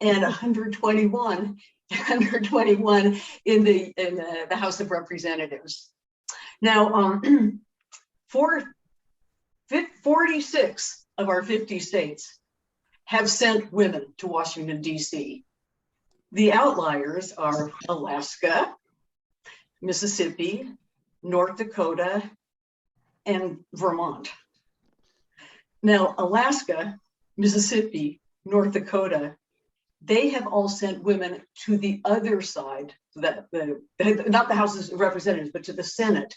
and 121 in the House of Representatives. Now, 46 of our 50 states have sent women to Washington, D.C. The outliers are Alaska, Mississippi, North Dakota, and Vermont. Now, Alaska, Mississippi, North Dakota, they have all sent women to the other side, not the House of Representatives, but to the Senate.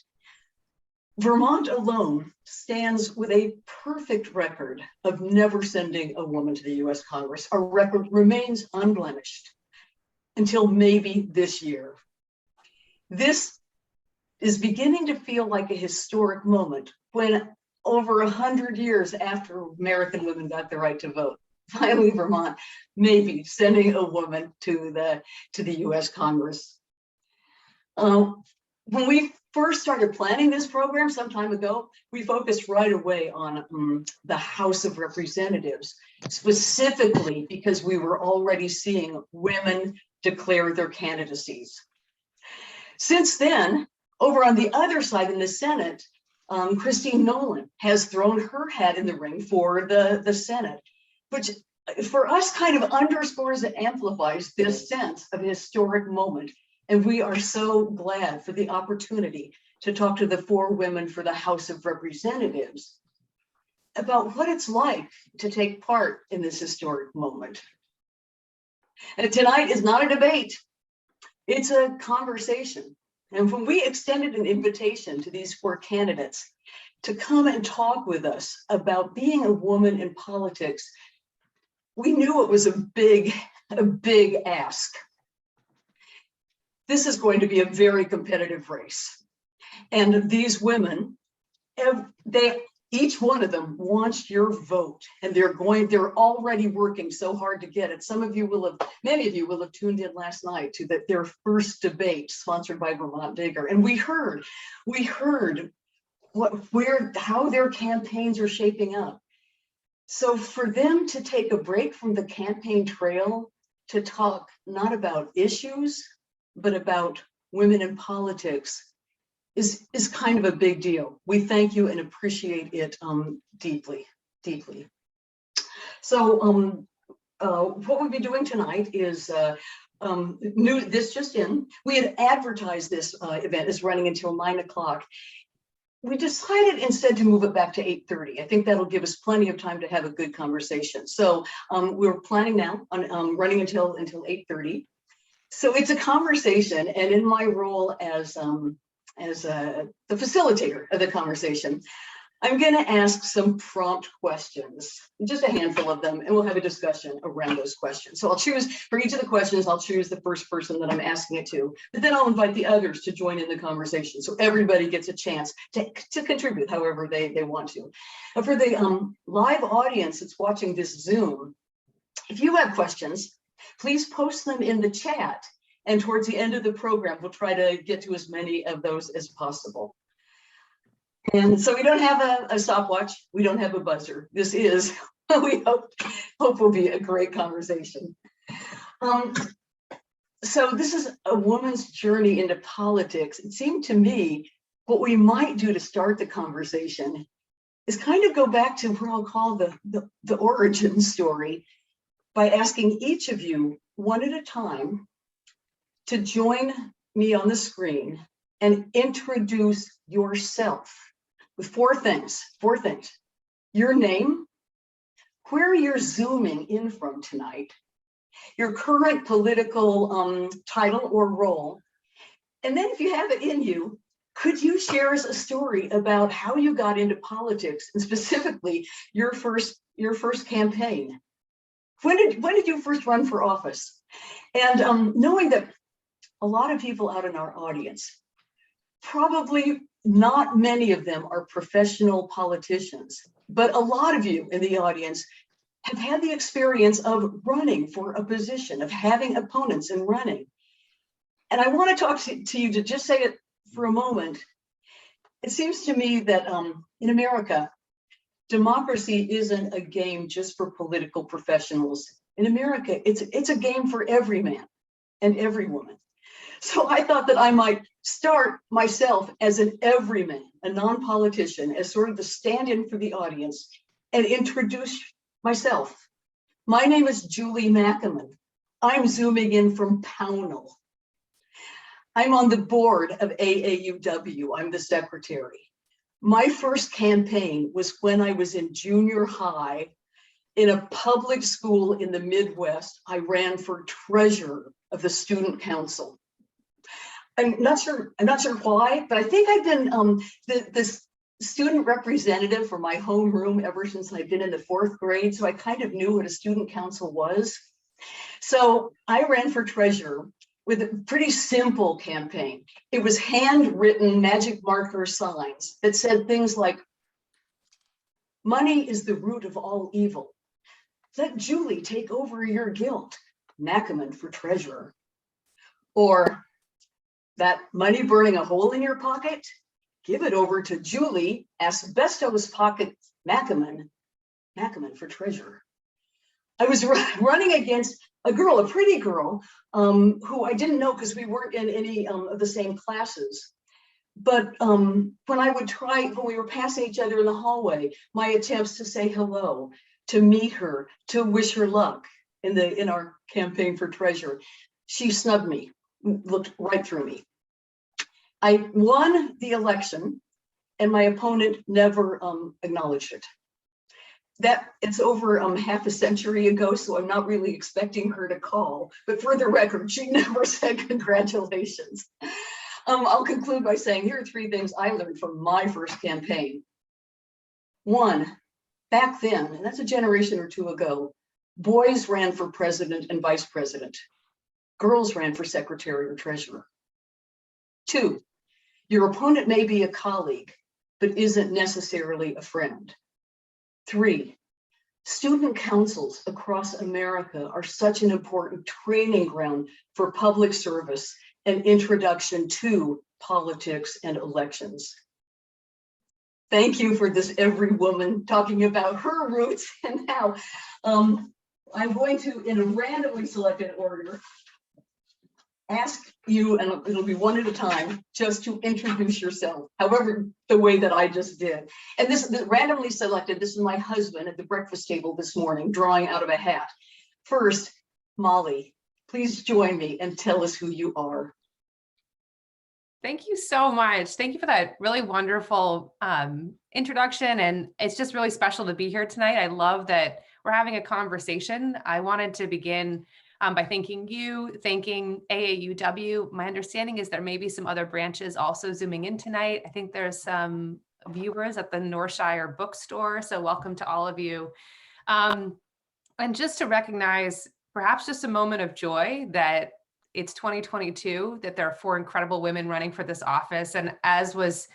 Vermont alone stands with a perfect record of never sending a woman to the US Congress. Our record remains unblemished until maybe this year. This is beginning to feel like a historic moment when over 100 years after American women got the right to vote, finally Vermont maybe sending a woman to the US Congress. When we first started planning this program some time ago, we focused right away on the House of Representatives, specifically because we were already seeing women declare their candidacies. Since then, over on the other side in the Senate, Christine Nolan has thrown her hat in the ring for the Senate, which for us kind of underscores and amplifies this sense of a historic moment. And we are so glad for the opportunity to talk to the 4 women for the House of Representatives about what it's like to take part in this historic moment. And tonight is not a debate, it's a conversation. And when we extended an invitation to these 4 candidates to come and talk with us about being a woman in politics, we knew it was a big ask. This is going to be a very competitive race. And these women, each one of them wants your vote, and they're already working so hard to get it. Many of you will have tuned in last night to their first debate sponsored by Vermont Digger. And we heard how their campaigns are shaping up. So for them to take a break from the campaign trail to talk not about issues, but about women in politics is kind of a big deal. We thank you and appreciate it deeply. So what we'll be doing tonight is this just in. We had advertised this event is running until 9 o'clock. We decided instead to move it back to 8:30. I think that'll give us plenty of time to have a good conversation. So we're planning now on running until 8:30. So it's a conversation, and in my role as the facilitator of the conversation, I'm going to ask some prompt questions, just a handful of them, and we'll have a discussion around those questions. So I'll choose, for each of the questions, I'll choose the first person that I'm asking it to, but then I'll invite the others to join in the conversation so everybody gets a chance to contribute however they want to. And for the live audience that's watching this Zoom, if you have questions, please post them in the chat. And towards the end of the program, we'll try to get to as many of those as possible. And so we don't have a stopwatch. We don't have a buzzer. This is what we hope will be a great conversation. So this is a woman's journey into politics. It seemed to me what we might do to start the conversation is kind of go back to what I'll call the origin story by asking each of you one at a time to join me on the screen and introduce yourself with 4 things. Your name, where you're zooming in from tonight, your current political title or role, and then if you have it in you, could you share us a story about how you got into politics, and specifically your first campaign? When did you first run for office? And knowing that a lot of people out in our audience, probably not many of them are professional politicians, but a lot of you in the audience have had the experience of running for a position, of having opponents and running. And I want to talk to you to just say it for a moment. It seems to me that in America, democracy isn't a game just for political professionals. In America, it's a game for every man and every woman. So I thought that I might start myself as an everyman, a non-politician, as sort of the stand-in for the audience, and introduce myself. My name is Julie Mackaman. I'm zooming in from Pownell. I'm on the board of AAUW. I'm the secretary. My first campaign was when I was in junior high in a public school in the Midwest. I ran for treasurer of the student council. I'm not sure why, but I think I've been the student representative for my homeroom ever since I've been in the 4th grade. So I kind of knew what a student council was. So I ran for treasurer with a pretty simple campaign. It was handwritten magic marker signs that said things like, money is the root of all evil. Let Julie take over your guilt. Mackaman for treasurer. Or that money burning a hole in your pocket, give it over to Julie, asbestos pocket Mackaman for treasurer. I was running against a girl, a pretty girl, who I didn't know because we weren't in any of the same classes. But when we were passing each other in the hallway, my attempts to say hello, to meet her, to wish her luck in our campaign for treasurer, she snubbed me, looked right through me. I won the election, and my opponent never acknowledged it. It's over half a century ago, so I'm not really expecting her to call. But for the record, she never said congratulations. I'll conclude by saying here are 3 things I learned from my first campaign. 1, back then, and that's a generation or 2 ago, boys ran for president and vice president. Girls ran for secretary or treasurer. 2, your opponent may be a colleague, but isn't necessarily a friend. 3, student councils across America are such an important training ground for public service and introduction to politics and elections. Thank you for this every woman talking about her roots. And now I'm going to, in a randomly selected order, ask you, and it'll be one at a time, just to introduce yourself, however, the way that I just did. And this randomly selected, this is my husband at the breakfast table this morning, drawing out of a hat. First, Molly, please join me and tell us who you are. Thank you so much. Thank you for that really wonderful introduction. And it's just really special to be here tonight. I love that we're having a conversation. I wanted to begin by thanking AAUW. My understanding is there may be some other branches also zooming in tonight. I think there's some viewers at the Northshire bookstore. So welcome to all of you. And just to recognize perhaps just a moment of joy that it's 2022, that there are 4 incredible women running for this office. And as was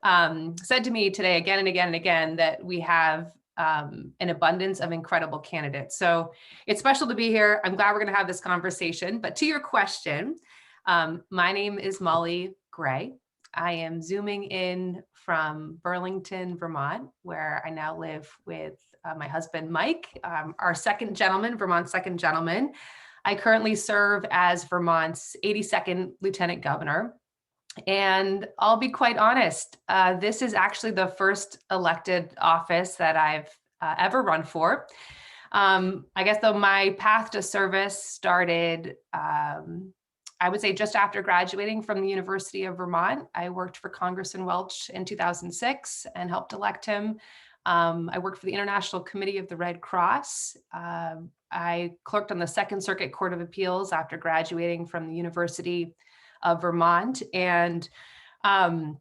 said to me today again and again and again, that we have an abundance of incredible candidates. So it's special to be here. I'm glad we're going to have this conversation. But to your question, my name is Molly Gray. I am zooming in from Burlington, Vermont, where I now live with my husband, Mike, our second gentleman, Vermont's second gentleman. I currently serve as Vermont's 82nd Lieutenant Governor. And I'll be quite honest, this is actually the first elected office that I've ever run for. I guess though my path to service started, I would say just after graduating from the University of Vermont. I worked for Congressman Welch in 2006 and helped elect him. I worked for the International Committee of the Red Cross. I clerked on the Second Circuit Court of Appeals after graduating from the University of Vermont. And I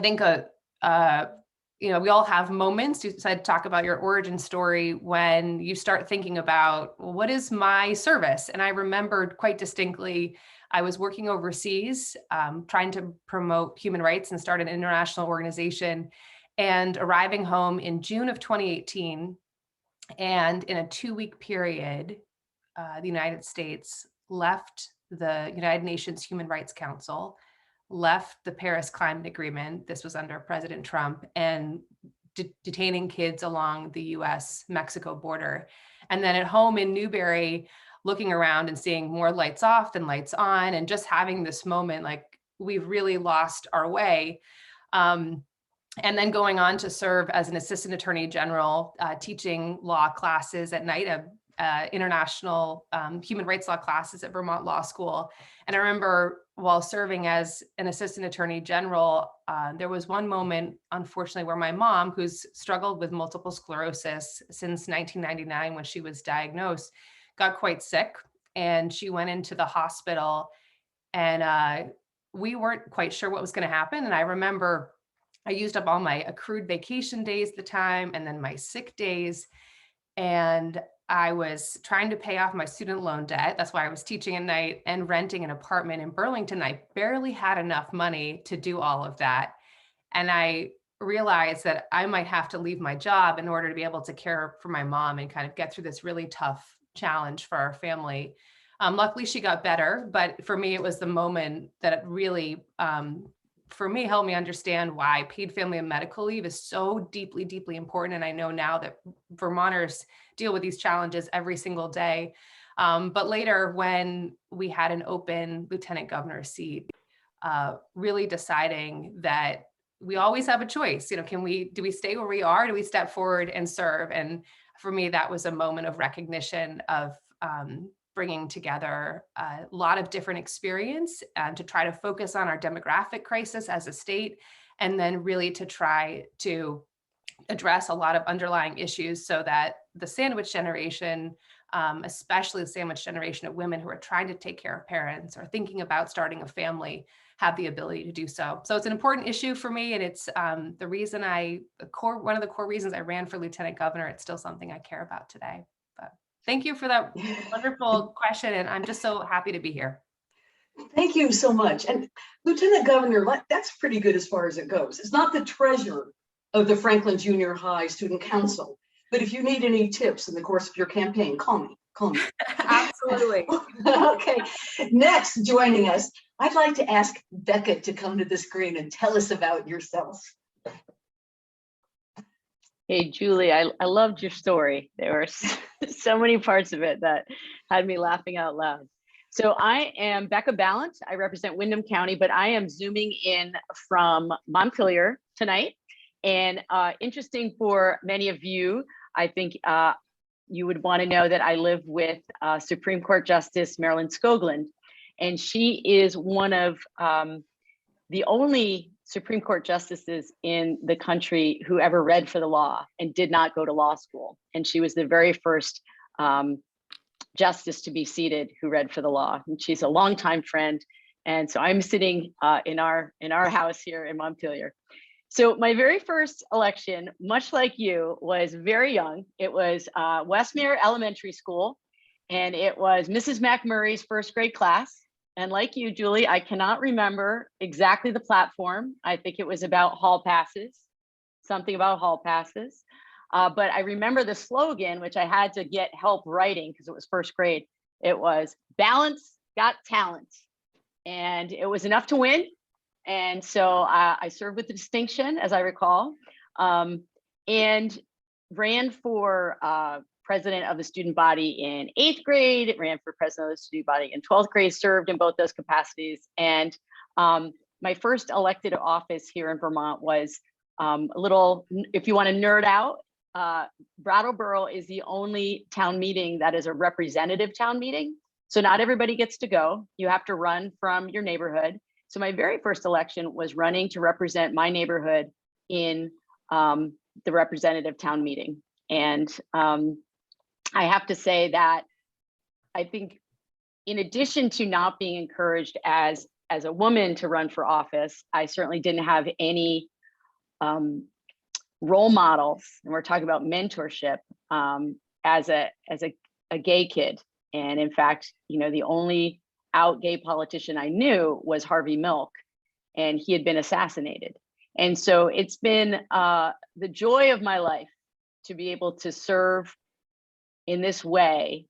think, we all have moments. You decided to talk about your origin story when you start thinking about, well, what is my service? And I remembered quite distinctly, I was working overseas, trying to promote human rights and start an international organization, and arriving home in June of 2018. And in a 2-week period, the United States left the United Nations Human Rights Council, left the Paris Climate Agreement. This was under President Trump, and detaining kids along the US-Mexico border. And then at home in Newberry, looking around and seeing more lights off than lights on, and just having this moment like we've really lost our way. And then going on to serve as an assistant attorney general, teaching law classes at night, international human rights law classes at Vermont Law School. And I remember while serving as an assistant attorney general, there was one moment, unfortunately, where my mom, who's struggled with multiple sclerosis since 1999 when she was diagnosed, got quite sick, and she went into the hospital, and we weren't quite sure what was going to happen. And I remember I used up all my accrued vacation days at the time, and then my sick days. And I was trying to pay off my student loan debt. That's why I was teaching at night and renting an apartment in Burlington. I barely had enough money to do all of that. And I realized that I might have to leave my job in order to be able to care for my mom and kind of get through this really tough challenge for our family. Luckily, she got better, but for me, it was the moment that it really, for me, helped me understand why paid family and medical leave is so deeply, deeply important. And I know now that Vermonters deal with these challenges every single day. But later, when we had an open lieutenant governor seat, really deciding that we always have a choice. You know, do we stay where we are? Do we step forward and serve? And for me, that was a moment of recognition of bringing together a lot of different experience to try to focus on our demographic crisis as a state, and then really to try to address a lot of underlying issues so that the sandwich generation, especially the sandwich generation of women who are trying to take care of parents or thinking about starting a family, have the ability to do so. So it's an important issue for me, and it's the reason one of the core reasons I ran for lieutenant governor. It's still something I care about today. But thank you for that wonderful question, and I'm just so happy to be here. Thank you so much. And Lieutenant Governor, that's pretty good as far as it goes. It's not the treasurer of the Franklin Junior High Student Council, but if you need any tips in the course of your campaign, call me. Absolutely. Okay, next joining us, I'd like to ask Becca to come to the screen and tell us about yourself. Hey, Julie, I loved your story. There were so many parts of it that had me laughing out loud. So I am Becca Balint. I represent Windham County, but I am zooming in from Montpelier tonight. And interesting for many of you, I think you would want to know that I live with Supreme Court Justice Marilyn Skoglund, and she is one of the only Supreme Court justices in the country who ever read for the law and did not go to law school. And she was the very first justice to be seated who read for the law. And she's a longtime friend. And so I'm sitting in our house here in Montpelier. So my very first election, much like you, was very young. It was Westmere Elementary School, and it was Mrs. McMurray's first grade class. And like you, Julie, I cannot remember exactly the platform. I think it was about hall passes, something about hall passes. But I remember the slogan, which I had to get help writing because it was first grade. It was "Balance Got Talent." And it was enough to win. And so I served with distinction, as I recall, and ran for president of the student body in 8th grade, ran for president of the student body in 12th grade, served in both those capacities. And my first elected office here in Vermont was a little, if you want to nerd out, Brattleboro is the only town meeting that is a representative town meeting. So not everybody gets to go. You have to run from your neighborhood. So my very first election was running to represent my neighborhood in the representative town meeting. And I have to say that I think in addition to not being encouraged as a woman to run for office, I certainly didn't have any role models, and we're talking about mentorship, as a gay kid. And in fact, you know, the only out gay politician I knew was Harvey Milk, and he had been assassinated. And so it's been the joy of my life to be able to serve in this way.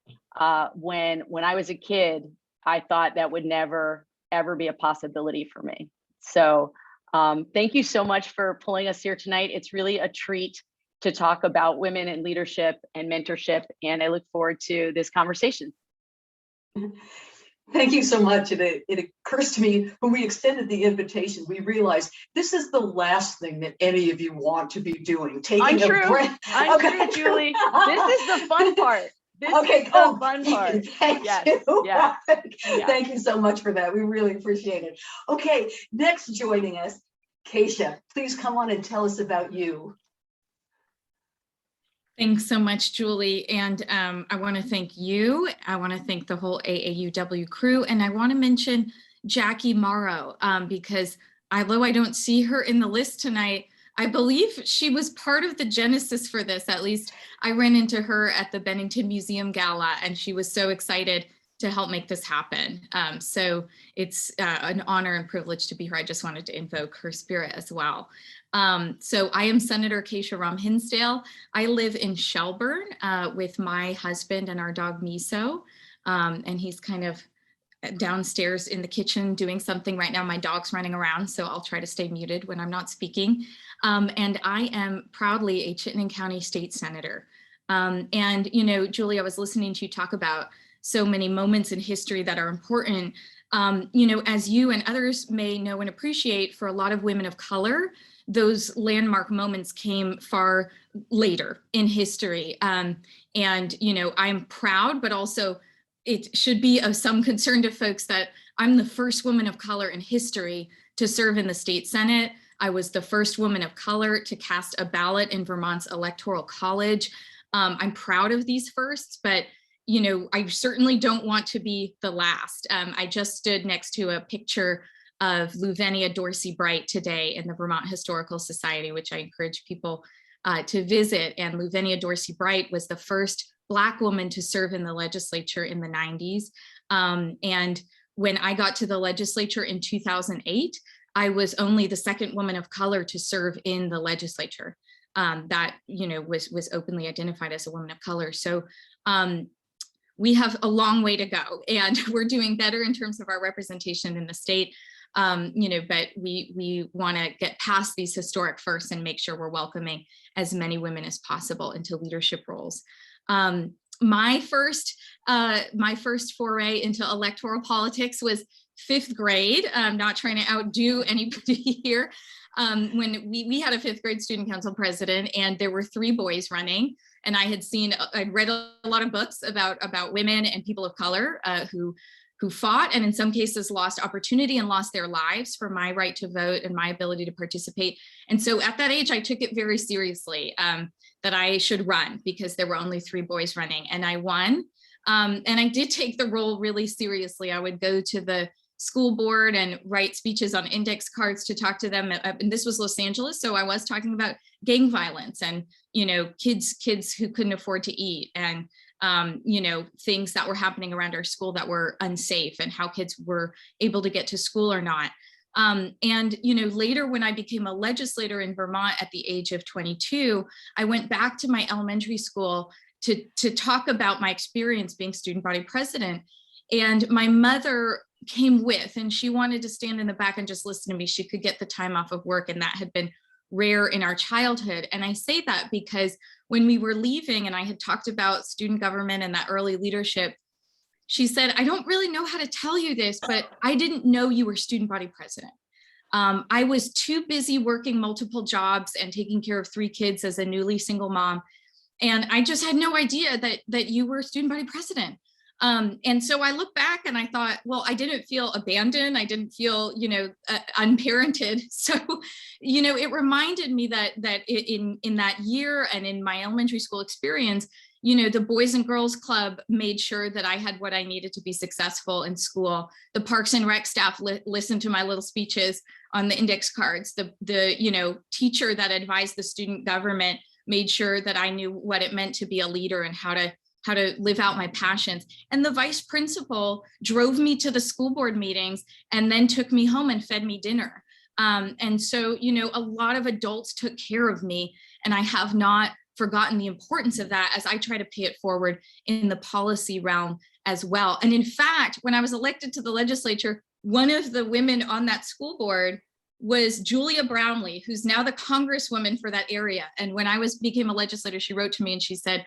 When I was a kid, I thought that would never, ever be a possibility for me. So thank you so much for pulling us here tonight. It's really a treat to talk about women in leadership and mentorship. And I look forward to this conversation. Thank you so much. It occurs to me when we extended the invitation, we realized this is the last thing that any of you want to be doing. Taking a break. Untrue, Julie. This is the fun part. This is the fun part. Thank you. Yes. Thank you so much for that. We really appreciate it. Okay, next joining us, Kaysha, please come on and tell us about you. Thanks so much, Julie. And I want to thank you. I want to thank the whole AAUW crew. And I want to mention Jackie Morrow, because although I don't see her in the list tonight, I believe she was part of the genesis for this. At least I ran into her at the Bennington Museum Gala, and she was so excited to help make this happen. So it's an honor and privilege to be here. I just wanted to invoke her spirit as well. So I am Senator Kaysha Ram Hinsdale. I live in Shelburne with my husband and our dog Miso, and he's kind of downstairs in the kitchen doing something right now. My dog's running around, so I'll try to stay muted when I'm not speaking. And I am proudly a Chittenden County State Senator. And, you know, Julie, I was listening to you talk about so many moments in history that are important. You know, as you and others may know and appreciate, for a lot of women of color, those landmark moments came far later in history. And, you know, I'm proud, but also it should be of some concern to folks that I'm the first woman of color in history to serve in the state Senate. I was the first woman of color to cast a ballot in Vermont's Electoral College. I'm proud of these firsts, but you know, I certainly don't want to be the last. I just stood next to a picture of Luvenia Dorsey Bright today in the Vermont Historical Society, which I encourage people to visit. And Luvenia Dorsey Bright was the first Black woman to serve in the legislature in the 90s. And when I got to the legislature in 2008, I was only the second woman of color to serve in the legislature that, you know, was openly identified as a woman of color. So we have a long way to go, and we're doing better in terms of our representation in the state. You know, but we want to get past these historic firsts and make sure we're welcoming as many women as possible into leadership roles. My first foray into electoral politics was 5th grade. I'm not trying to outdo anybody here. When we had a 5th grade student council president, and there were 3 boys running, and I'd read a lot of books about women and people of color who fought, and in some cases lost opportunity and lost their lives for my right to vote and my ability to participate. And so at that age, I took it very seriously that I should run, because there were only 3 boys running, and I won. And I did take the role really seriously. I would go to the school board and write speeches on index cards to talk to them. And this was Los Angeles, so I was talking about gang violence and, you know, kids who couldn't afford to eat, and you know, things that were happening around our school that were unsafe, and how kids were able to get to school or not. And, you know, later when I became a legislator in Vermont at the age of 22, I went back to my elementary school to talk about my experience being student body president. And my mother came with, and she wanted to stand in the back and just listen to me. She could get the time off of work, and that had been rare in our childhood. And I say that because when we were leaving and I had talked about student government and that early leadership, she said, I don't really know how to tell you this, but I didn't know you were student body president. I was too busy working multiple jobs and taking care of 3 kids as a newly single mom. And I just had no idea that you were student body president. And so I look back and I thought, well, I didn't feel abandoned. I didn't feel, you know, unparented. So, you know, it reminded me that in that year and in my elementary school experience, you know, the Boys and Girls Club made sure that I had what I needed to be successful in school. The Parks and Rec staff listened to my little speeches on the index cards. The you know, teacher that advised the student government made sure that I knew what it meant to be a leader and how to live out my passions. And the vice principal drove me to the school board meetings and then took me home and fed me dinner. And so, you know, a lot of adults took care of me, and I have not forgotten the importance of that as I try to pay it forward in the policy realm as well. And in fact, when I was elected to the legislature, one of the women on that school board was Julia Brownlee, who's now the Congresswoman for that area. And when I became a legislator, she wrote to me and she said,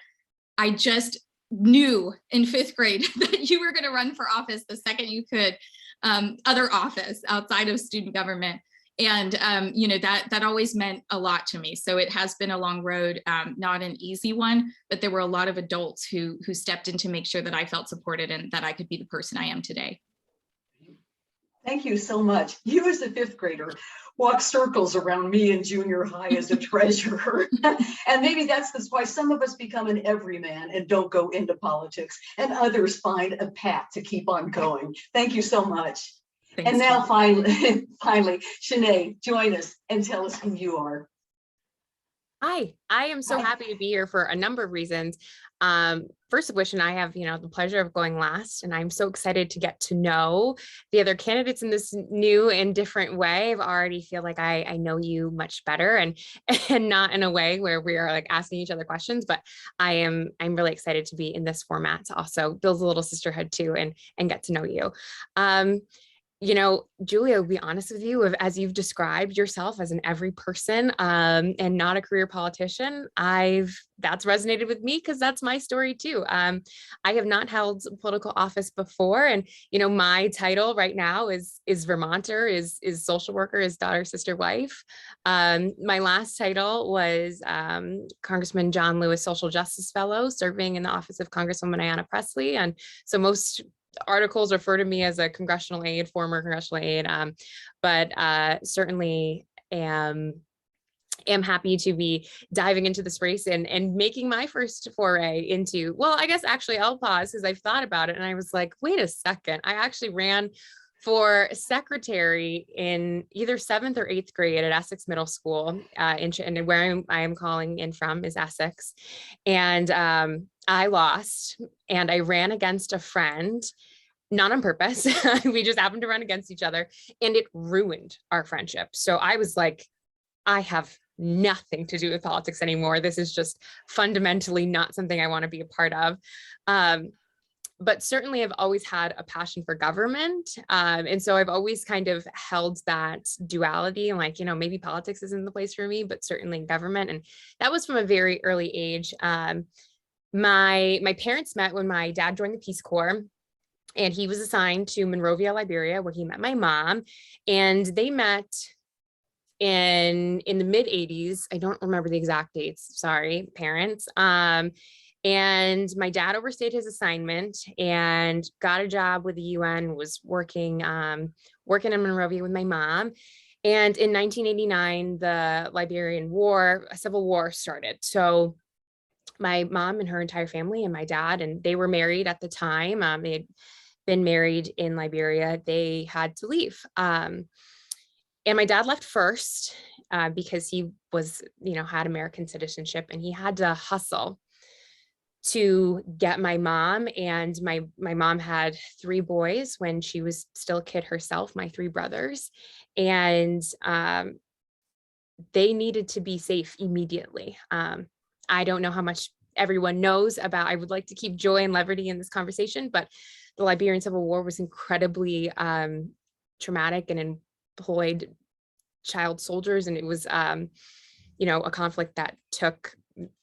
I just knew in 5th grade that you were going to run for office the second you could, other office outside of student government. And, that always meant a lot to me. So it has been a long road, not an easy one, but there were a lot of adults who stepped in to make sure that I felt supported and that I could be the person I am today. Thank you so much. You as a 5th grader walk circles around me in junior high as a treasurer. And maybe that's why some of us become an everyman and don't go into politics, and others find a path to keep on going. Thank you so much. Thanks, and now Kim. finally, Sianay, join us and tell us who you are. Hi, I am so Hi. happy to be here for a number of reasons. First of which, and I have, the pleasure of going last, and I'm so excited to get to know the other candidates in this new and different way. I already feel like I know you much better, and not in a way where we are like asking each other questions, but I'm really excited to be in this format to also build a little sisterhood too, and get to know you. Julia, to be honest with you, as you've described yourself as an every person, and not a career politician, that's resonated with me because that's my story too. I have not held political office before, and my title right now is Vermonter, is social worker, is daughter, sister, wife. My last title was Congressman John Lewis Social Justice Fellow, serving in the office of Congresswoman Ayanna Pressley, and so most articles refer to me as a congressional aide, former congressional aide, but certainly am happy to be diving into this race and making my first foray into, well, I guess actually I'll pause because I've thought about it and I was like, wait a second, I actually ran for secretary in either 7th or 8th grade at Essex Middle School, and where I am calling in from is Essex. And I lost, and I ran against a friend, not on purpose. We just happened to run against each other, and it ruined our friendship. So I was like, I have nothing to do with politics anymore. This is just fundamentally not something I want to be a part of. But certainly I've always had a passion for government. And so I've always kind of held that duality, and like, maybe politics isn't the place for me, but certainly government. And that was from a very early age. My parents met when my dad joined the Peace Corps, and he was assigned to Monrovia, Liberia, where he met my mom, and they met in the mid 80s. I don't remember the exact dates. Sorry, parents. And my dad overstayed his assignment and got a job with the UN, was working in Monrovia with my mom. And in 1989, the Liberian War, a civil war started. So my mom and her entire family and my dad, and they were married at the time. They had been married in Liberia. They had to leave. And my dad left first because he was, had American citizenship, and he had to hustle to get my mom. And my mom had 3 boys when she was still a kid herself, my 3 brothers. And they needed to be safe immediately. I don't know how much everyone knows about, I would like to keep joy and levity in this conversation, but the Liberian Civil War was incredibly traumatic and employed child soldiers. And it was, a conflict that took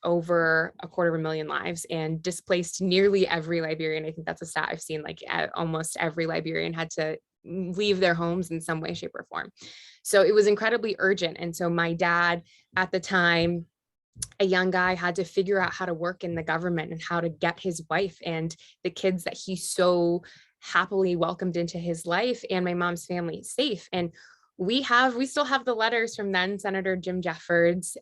over 250,000 lives and displaced nearly every Liberian. I think that's a stat I've seen, like almost every Liberian had to leave their homes in some way, shape, or form. So it was incredibly urgent. And so my dad at the time, a young guy, had to figure out how to work in the government and how to get his wife and the kids that he so happily welcomed into his life and my mom's family safe. And we still have the letters from then Senator Jim Jeffords,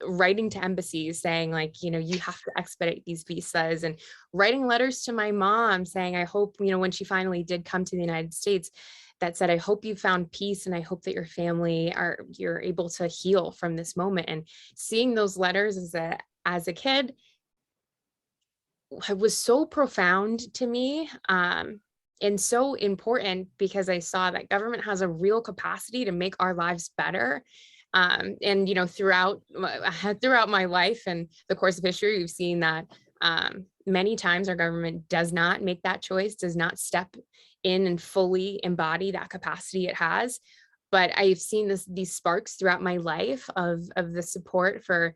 writing to embassies saying, like, you have to expedite these visas, and writing letters to my mom saying, I hope, when she finally did come to the United States, that said, I hope you found peace, and I hope that your family you're able to heal from this moment. And seeing those letters as a kid was so profound to me, and so important, because I saw that government has a real capacity to make our lives better. And throughout my life and the course of history, we've seen that many times our government does not make that choice, does not step in and fully embody that capacity it has. but I've seen these sparks throughout my life of the support for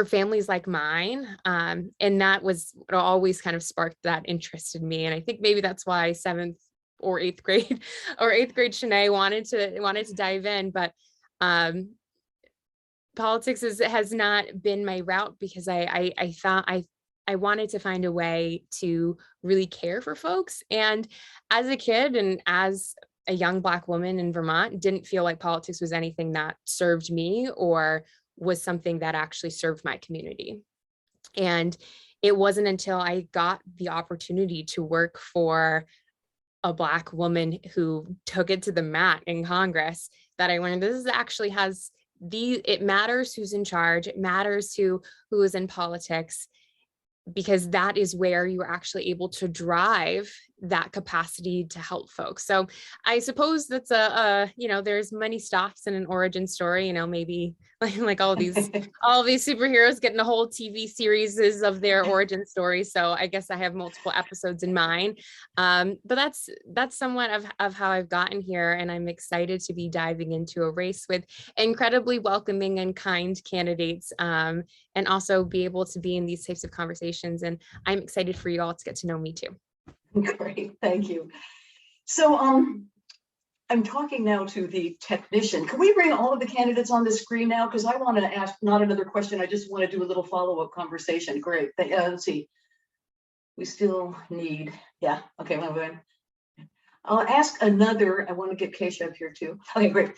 families like mine. And that was what always kind of sparked that interest in me. And I think maybe that's why 7th or 8th grade Sianay wanted to dive in. But politics has not been my route, because I thought I wanted to find a way to really care for folks. And as a kid and as a young Black woman in Vermont, didn't feel like politics was anything that served me or was something that actually served my community. And it wasn't until I got the opportunity to work for a Black woman who took it to the mat in Congress that I learned this actually it matters who's in charge. It matters who is in politics, because that is where you're actually able to drive that capacity to help folks. So I suppose that's there's many stops in an origin story, maybe like all these superheroes getting a whole TV series of their origin story. So I guess I have multiple episodes in mind. But that's somewhat of how I've gotten here. And I'm excited to be diving into a race with incredibly welcoming and kind candidates, and also be able to be in these types of conversations. And I'm excited for you all to get to know me too. Great, thank you. So I'm talking now to the technician. Can we bring all of the candidates on the screen now? Because I want to ask not another question. I just want to do a little follow-up conversation. Great. Let's see. We still need, yeah. Okay, I'll ask another. I want to get Kaysha up here too. Okay, great.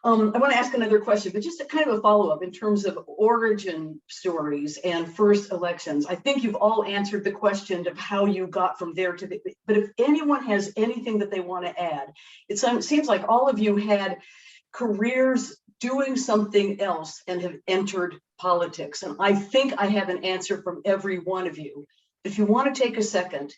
I want to ask another question, but just kind of a follow-up in terms of origin stories and first elections. I think you've all answered the question of how you got from there to the, but if anyone has anything that they want to add, it seems like all of you had careers doing something else and have entered politics. And I think I have an answer from every one of you. If you want to take a second,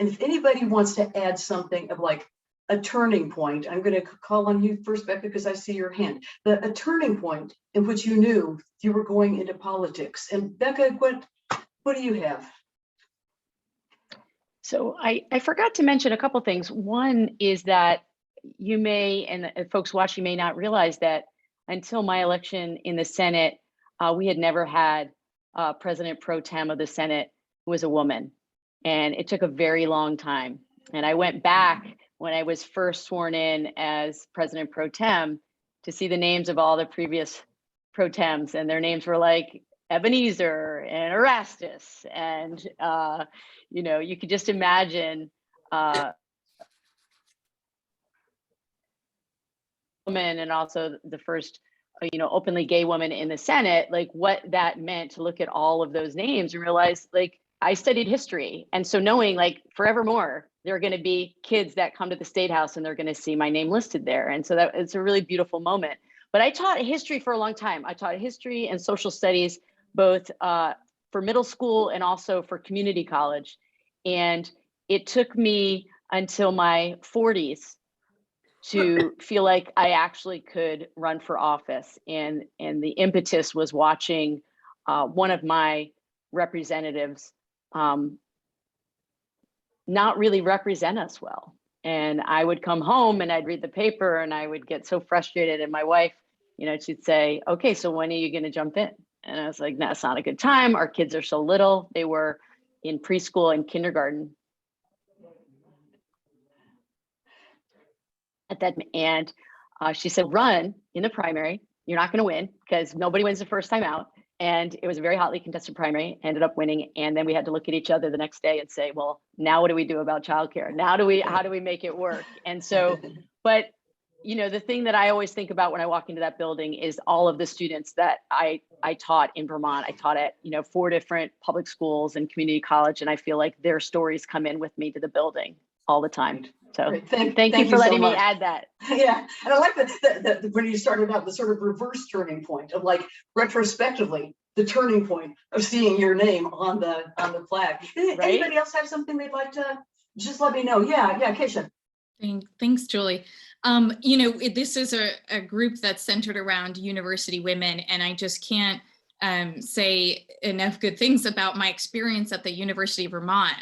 and if anybody wants to add something of like a turning point, I'm going to call on you first, Becca, because I see your hand. A turning point in which you knew you were going into politics. And Becca, what do you have? So I forgot to mention a couple things. One is that you may, and folks watching may not realize that until my election in the Senate, we had never had President Pro Tem of the Senate who was a woman. And it took a very long time. And I went back when I was first sworn in as President Pro Tem to see the names of all the previous Pro Tems, and their names were like Ebenezer and Erastus. And, you could just imagine woman, and also the first, openly gay woman in the Senate, like what that meant to look at all of those names and realize, like, I studied history. And so knowing like forevermore, there are going to be kids that come to the State House and they're going to see my name listed there. And so that it's a really beautiful moment. But I taught history for a long time. I taught history and social studies, both for middle school and also for community college. And it took me until my 40s to feel like I actually could run for office. And the impetus was watching one of my representatives not really represent us well. And I would come home and I'd read the paper and I would get so frustrated. And my wife, she'd say, okay, so when are you going to jump in? And I was like, no, it's not a good time. Our kids are so little. They were in preschool and kindergarten at that. And she said, run in the primary. You're not going to win because nobody wins the first time out. And it was a very hotly contested primary, ended up winning. And then we had to look at each other the next day and say, well, now what do we do about childcare? How do we make it work? And so, but the thing that I always think about when I walk into that building is all of the students that I taught in Vermont. I taught at, 4 different public schools and community college. And I feel like their stories come in with me to the building all the time. So thank you for letting me add that. Yeah, and I like that when you started out, the sort of reverse turning point of like retrospectively, the turning point of seeing your name on the flag. Right? Anybody else have something they'd like to just let me know? Yeah, Kaysha. Thanks, Julie. This is a group that's centered around university women, and I just can't say enough good things about my experience at the University of Vermont.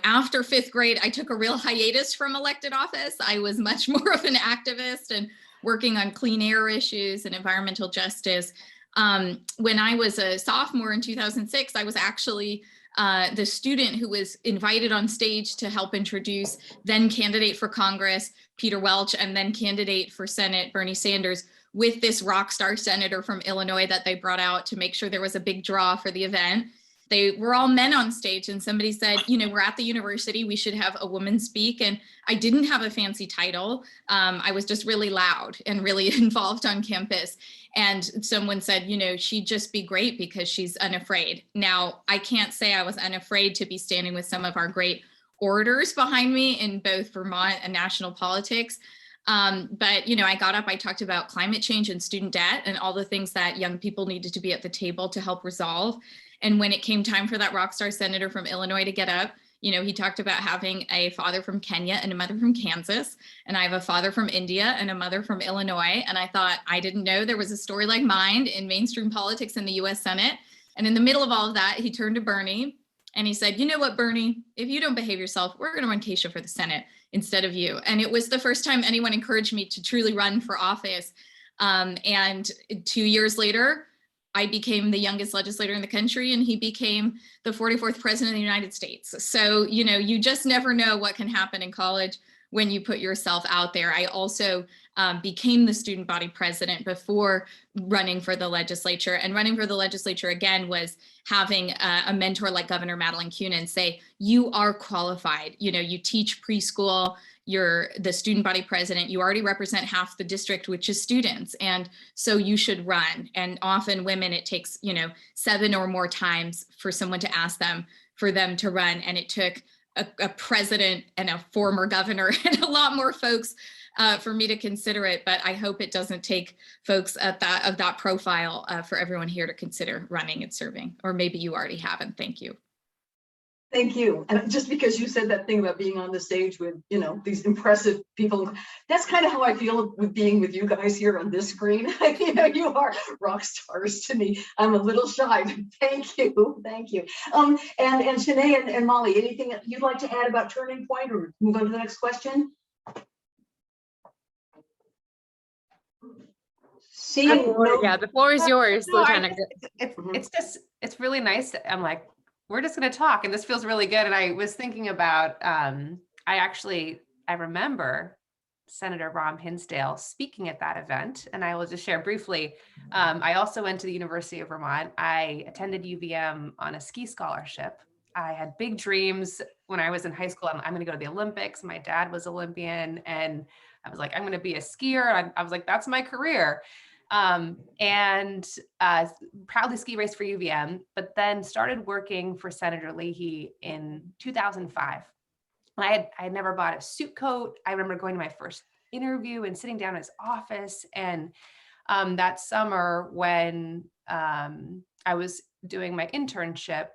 After 5th grade, I took a real hiatus from elected office. I was much more of an activist and working on clean air issues and environmental justice. When I was a sophomore in 2006, I was actually the student who was invited on stage to help introduce then candidate for Congress, Peter Welch, and then candidate for Senate, Bernie Sanders, with this rock star senator from Illinois that they brought out to make sure there was a big draw for the event. They were all men on stage, and somebody said, you know, we're at the university, we should have a woman speak. And I didn't have a fancy title. I was just really loud and really involved on campus. And someone said, you know, she'd just be great because she's unafraid. Now, I can't say I was unafraid to be standing with some of our great orators behind me in both Vermont and national politics. But, you know, I got up, I talked about climate change and student debt and all the things that young people needed to be at the table to help resolve. And when it came time for that rock star senator from Illinois to get up, you know, he talked about having a father from Kenya and a mother from Kansas. And I have a father from India and a mother from Illinois. And I thought, I didn't know there was a story like mine in mainstream politics in the US Senate. And in the middle of all of that, he turned to Bernie and he said, you know what, Bernie, if you don't behave yourself, we're going to run Kaysha for the Senate instead of you. And it was the first time anyone encouraged me to truly run for office. And 2 years later, I became the youngest legislator in the country, and he became the 44th president of the United States. So, you know, you just never know what can happen in college when you put yourself out there. I also became the student body president before running for the legislature, and running for the legislature again was having a mentor like Governor Madeline Kunin say, you are qualified. You know, you teach preschool, you're the student body president, you already represent half the district, which is students. And so you should run. And often women, it takes, you know, 7 or more times for someone to ask them for them to run. And it took a president and a former governor and a lot more folks for me to consider it. But I hope it doesn't take folks of that profile for everyone here to consider running and serving, or maybe you already haven't. Thank you. Thank you. And just because you said that thing about being on the stage with, you know, these impressive people, that's kind of how I feel with being with you guys here on this screen. You know, you are rock stars to me. I'm a little shy, but thank you. Thank you. And Sianay and Molly, anything you'd like to add about Turning Point, or move on to the next question? Yeah, the floor is yours, No, Lieutenant. it's really nice. I'm like, we're just going to talk, and this feels really good. And I was thinking about, I remember Senator Ram Hinsdale speaking at that event, and I will just share briefly. I also went to the University of Vermont. I attended UVM on a ski scholarship. I had big dreams when I was in high school. I'm going to go to the Olympics. My dad was Olympian, and I was like, I'm going to be a skier. I was like, that's my career. Proudly ski raced for UVM, but then started working for Senator Leahy in 2005. I had never bought a suit coat. I remember going to my first interview and sitting down in his office. And that summer when I was doing my internship,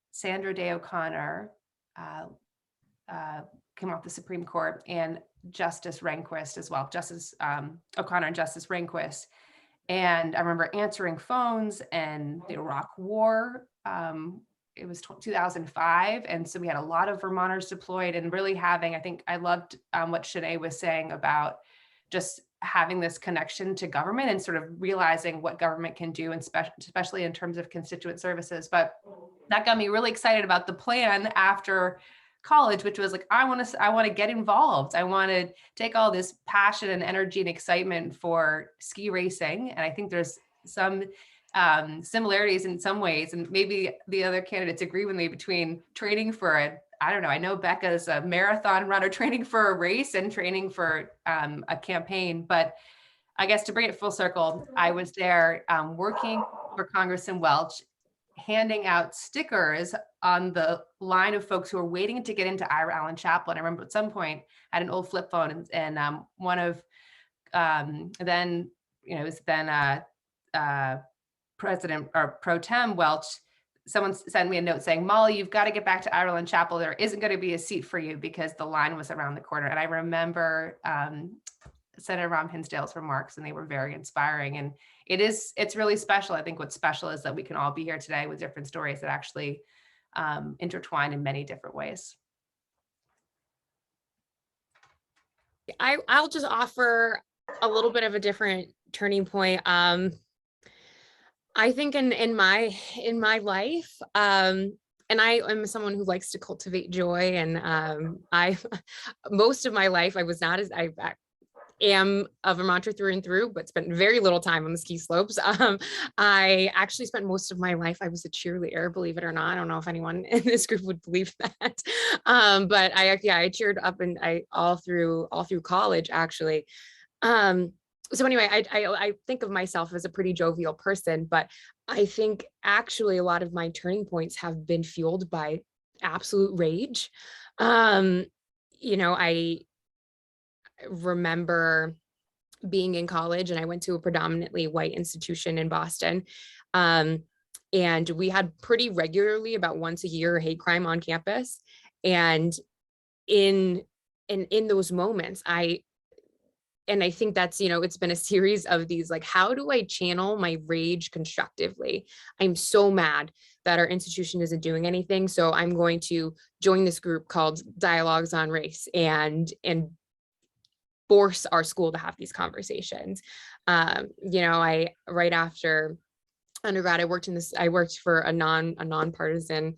Sandra Day O'Connor came off the Supreme Court, and Justice Rehnquist as well, Justice O'Connor and Justice Rehnquist. And I remember answering phones, and the Iraq War, it was 2005. And so we had a lot of Vermonters deployed, and really having, I think I loved what Sianay was saying about just having this connection to government and sort of realizing what government can do, and especially in terms of constituent services. But that got me really excited about the plan after college, which was like, I want to get involved. I want to take all this passion and energy and excitement for ski racing. And I think there's some similarities in some ways, and maybe the other candidates agree with me, between training for I don't know, I know Becca's a marathon runner, training for a race and training for a campaign. But I guess to bring it full circle, I was there working for Congressman Welch, handing out stickers on the line of folks who were waiting to get into Ira Allen Chapel. And I remember at some point I had an old flip phone, and one of then, you know, it was then President or Pro Tem Welch, someone sent me a note saying, Molly, you've got to get back to Ira Allen Chapel. There isn't going to be a seat for you because the line was around the corner. And I remember Senator Ram Hinsdale's remarks, and they were very inspiring. And it's really special. I think what's special is that we can all be here today with different stories that actually intertwine in many different ways. I'll just offer a little bit of a different turning point. I think in my life, and I am someone who likes to cultivate joy, and I most of my life I was not as I am a Vermonter through and through, but spent very little time on the ski slopes. I actually spent most of my life, I was a cheerleader, believe it or not. I don't know if anyone in this group would believe that. But I cheered up and all through college, actually. So anyway, I think of myself as a pretty jovial person, but I think actually a lot of my turning points have been fueled by absolute rage. I remember being in college, and I went to a predominantly white institution in Boston. And we had pretty regularly, about once a year, a hate crime on campus. And in those moments, I think that's, it's been a series of these, like, how do I channel my rage constructively? I'm so mad that our institution isn't doing anything. So I'm going to join this group called Dialogues on Race and force our school to have these conversations. I, right after undergrad, I worked for a nonpartisan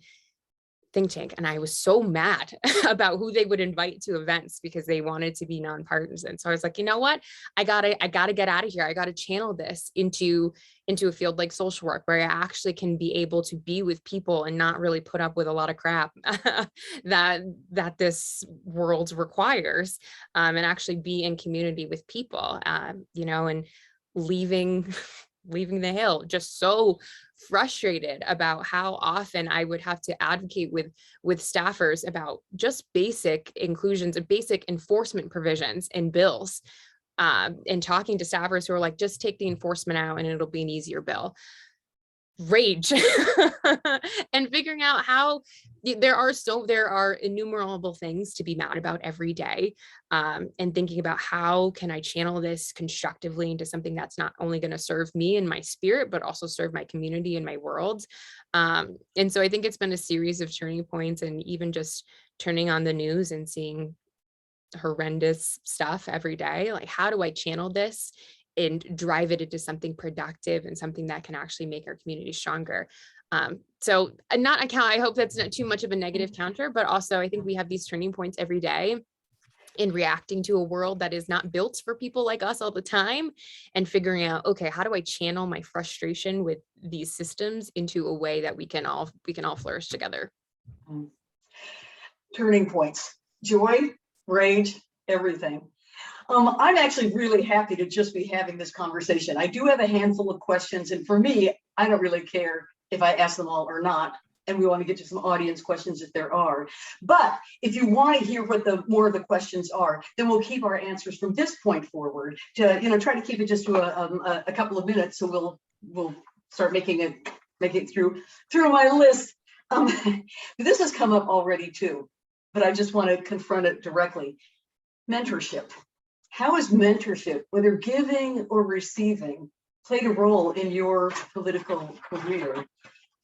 think tank, and I was so mad about who they would invite to events because they wanted to be nonpartisan. So I was like, you know what, I gotta get out of here. I gotta channel this into a field like social work, where I actually can be able to be with people and not really put up with a lot of crap that this world requires, and actually be in community with people, and leaving the Hill, just so frustrated about how often I would have to advocate with staffers about just basic inclusions and basic enforcement provisions in bills, and talking to staffers who are like, just take the enforcement out and it'll be an easier bill. Rage. And figuring out how there are innumerable things to be mad about every day, and thinking about how can I channel this constructively into something that's not only going to serve me and my spirit, but also serve my community and my world. And so I think it's been a series of turning points, and even just turning on the news and seeing horrendous stuff every day. Like, how do I channel this and drive it into something productive and something that can actually make our community stronger? So I hope that's not too much of a negative counter, but also I think we have these turning points every day in reacting to a world that is not built for people like us all the time, and figuring out, okay, how do I channel my frustration with these systems into a way that we can all flourish together? Turning points: joy, rage, everything. I'm actually really happy to just be having this conversation. I do have a handful of questions, and for me, I don't really care if I ask them all or not. And we want to get to some audience questions if there are. But if you want to hear what the more of the questions are, then we'll keep our answers from this point forward to try to keep it just to a couple of minutes. So we'll start making it through my list. This has come up already too, but I just want to confront it directly. Mentorship. How has mentorship, whether giving or receiving, played a role in your political career?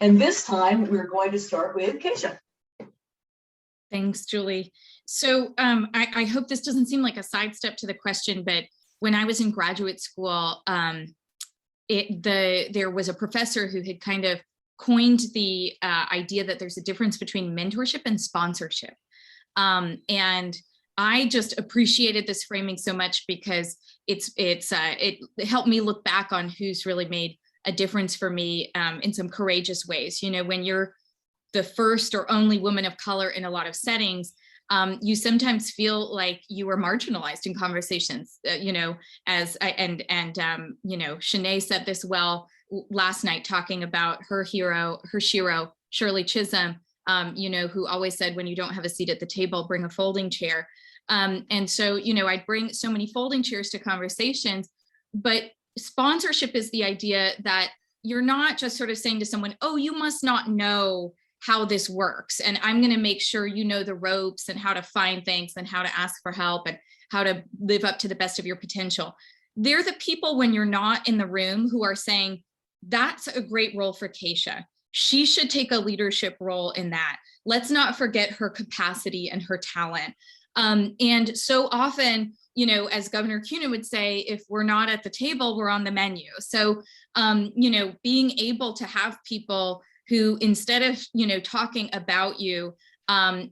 And this time we're going to start with Kaysha. Thanks, Julie. So I hope this doesn't seem like a sidestep to the question, but when I was in graduate school, there was a professor who had kind of coined the idea that there's a difference between mentorship and sponsorship. And I just appreciated this framing so much because it helped me look back on who's really made a difference for me in some courageous ways. When you're the first or only woman of color in a lot of settings, you sometimes feel like you are marginalized in conversations. Sianay said this well last night, talking about her shero, Shirley Chisholm, who always said, when you don't have a seat at the table, bring a folding chair. And so, I'd bring so many folding chairs to conversations, but sponsorship is the idea that you're not just sort of saying to someone, oh, you must not know how this works, and I'm going to make sure you know the ropes and how to find things and how to ask for help and how to live up to the best of your potential. They're the people when you're not in the room who are saying, that's a great role for Kaysha. She should take a leadership role in that. Let's not forget her capacity and her talent. And so often, you know, as Governor Kunin would say, if we're not at the table, we're on the menu. So, you know, being able to have people who, instead of, you know, talking about you,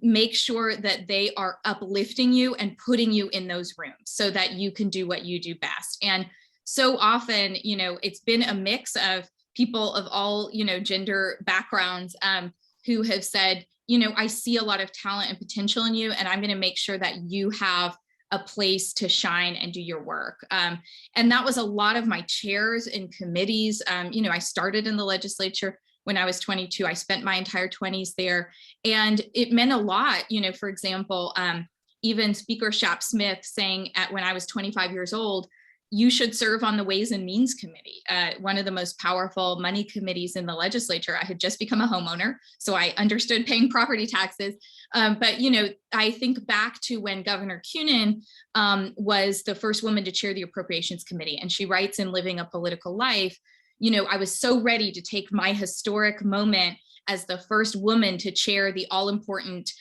make sure that they are uplifting you and putting you in those rooms so that you can do what you do best. And so often, you know, it's been a mix of people of all, you know, gender backgrounds who have said, you know, I see a lot of talent and potential in you, and I'm going to make sure that you have a place to shine and do your work. And that was a lot of my chairs in committees. You know, I started in the legislature when I was 22. I spent my entire 20s there, and it meant a lot. You know, for example, even Speaker Shap Smith saying when I was 25 years old, you should serve on the Ways and Means Committee, one of the most powerful money committees in the legislature. I had just become a homeowner, so I understood paying property taxes. But, you know, I think back to when Governor Kunin was the first woman to chair the Appropriations Committee, and she writes in Living a Political Life, you know, I was so ready to take my historic moment as the first woman to chair the all-important,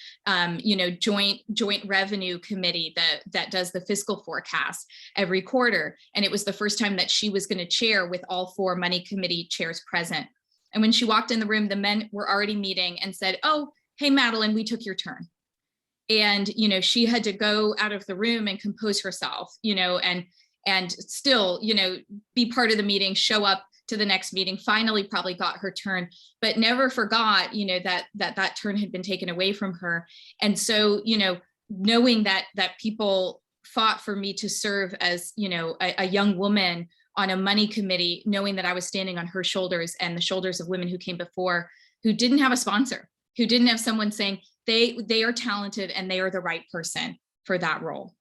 you know, joint revenue committee that does the fiscal forecast every quarter. And it was the first time that she was going to chair with all 4 money committee chairs present. And when she walked in the room, the men were already meeting and said, "Oh, hey, Madeline, we took your turn." And, you know, she had to go out of the room and compose herself, you know, and still, you know, be part of the meeting, show up to the next meeting, finally probably got her turn, but never forgot, you know, that turn had been taken away from her. And so, you know, knowing that people fought for me to serve as, you know, a young woman on a money committee, knowing that I was standing on her shoulders and the shoulders of women who came before, who didn't have a sponsor, who didn't have someone saying they are talented and they are the right person for that role.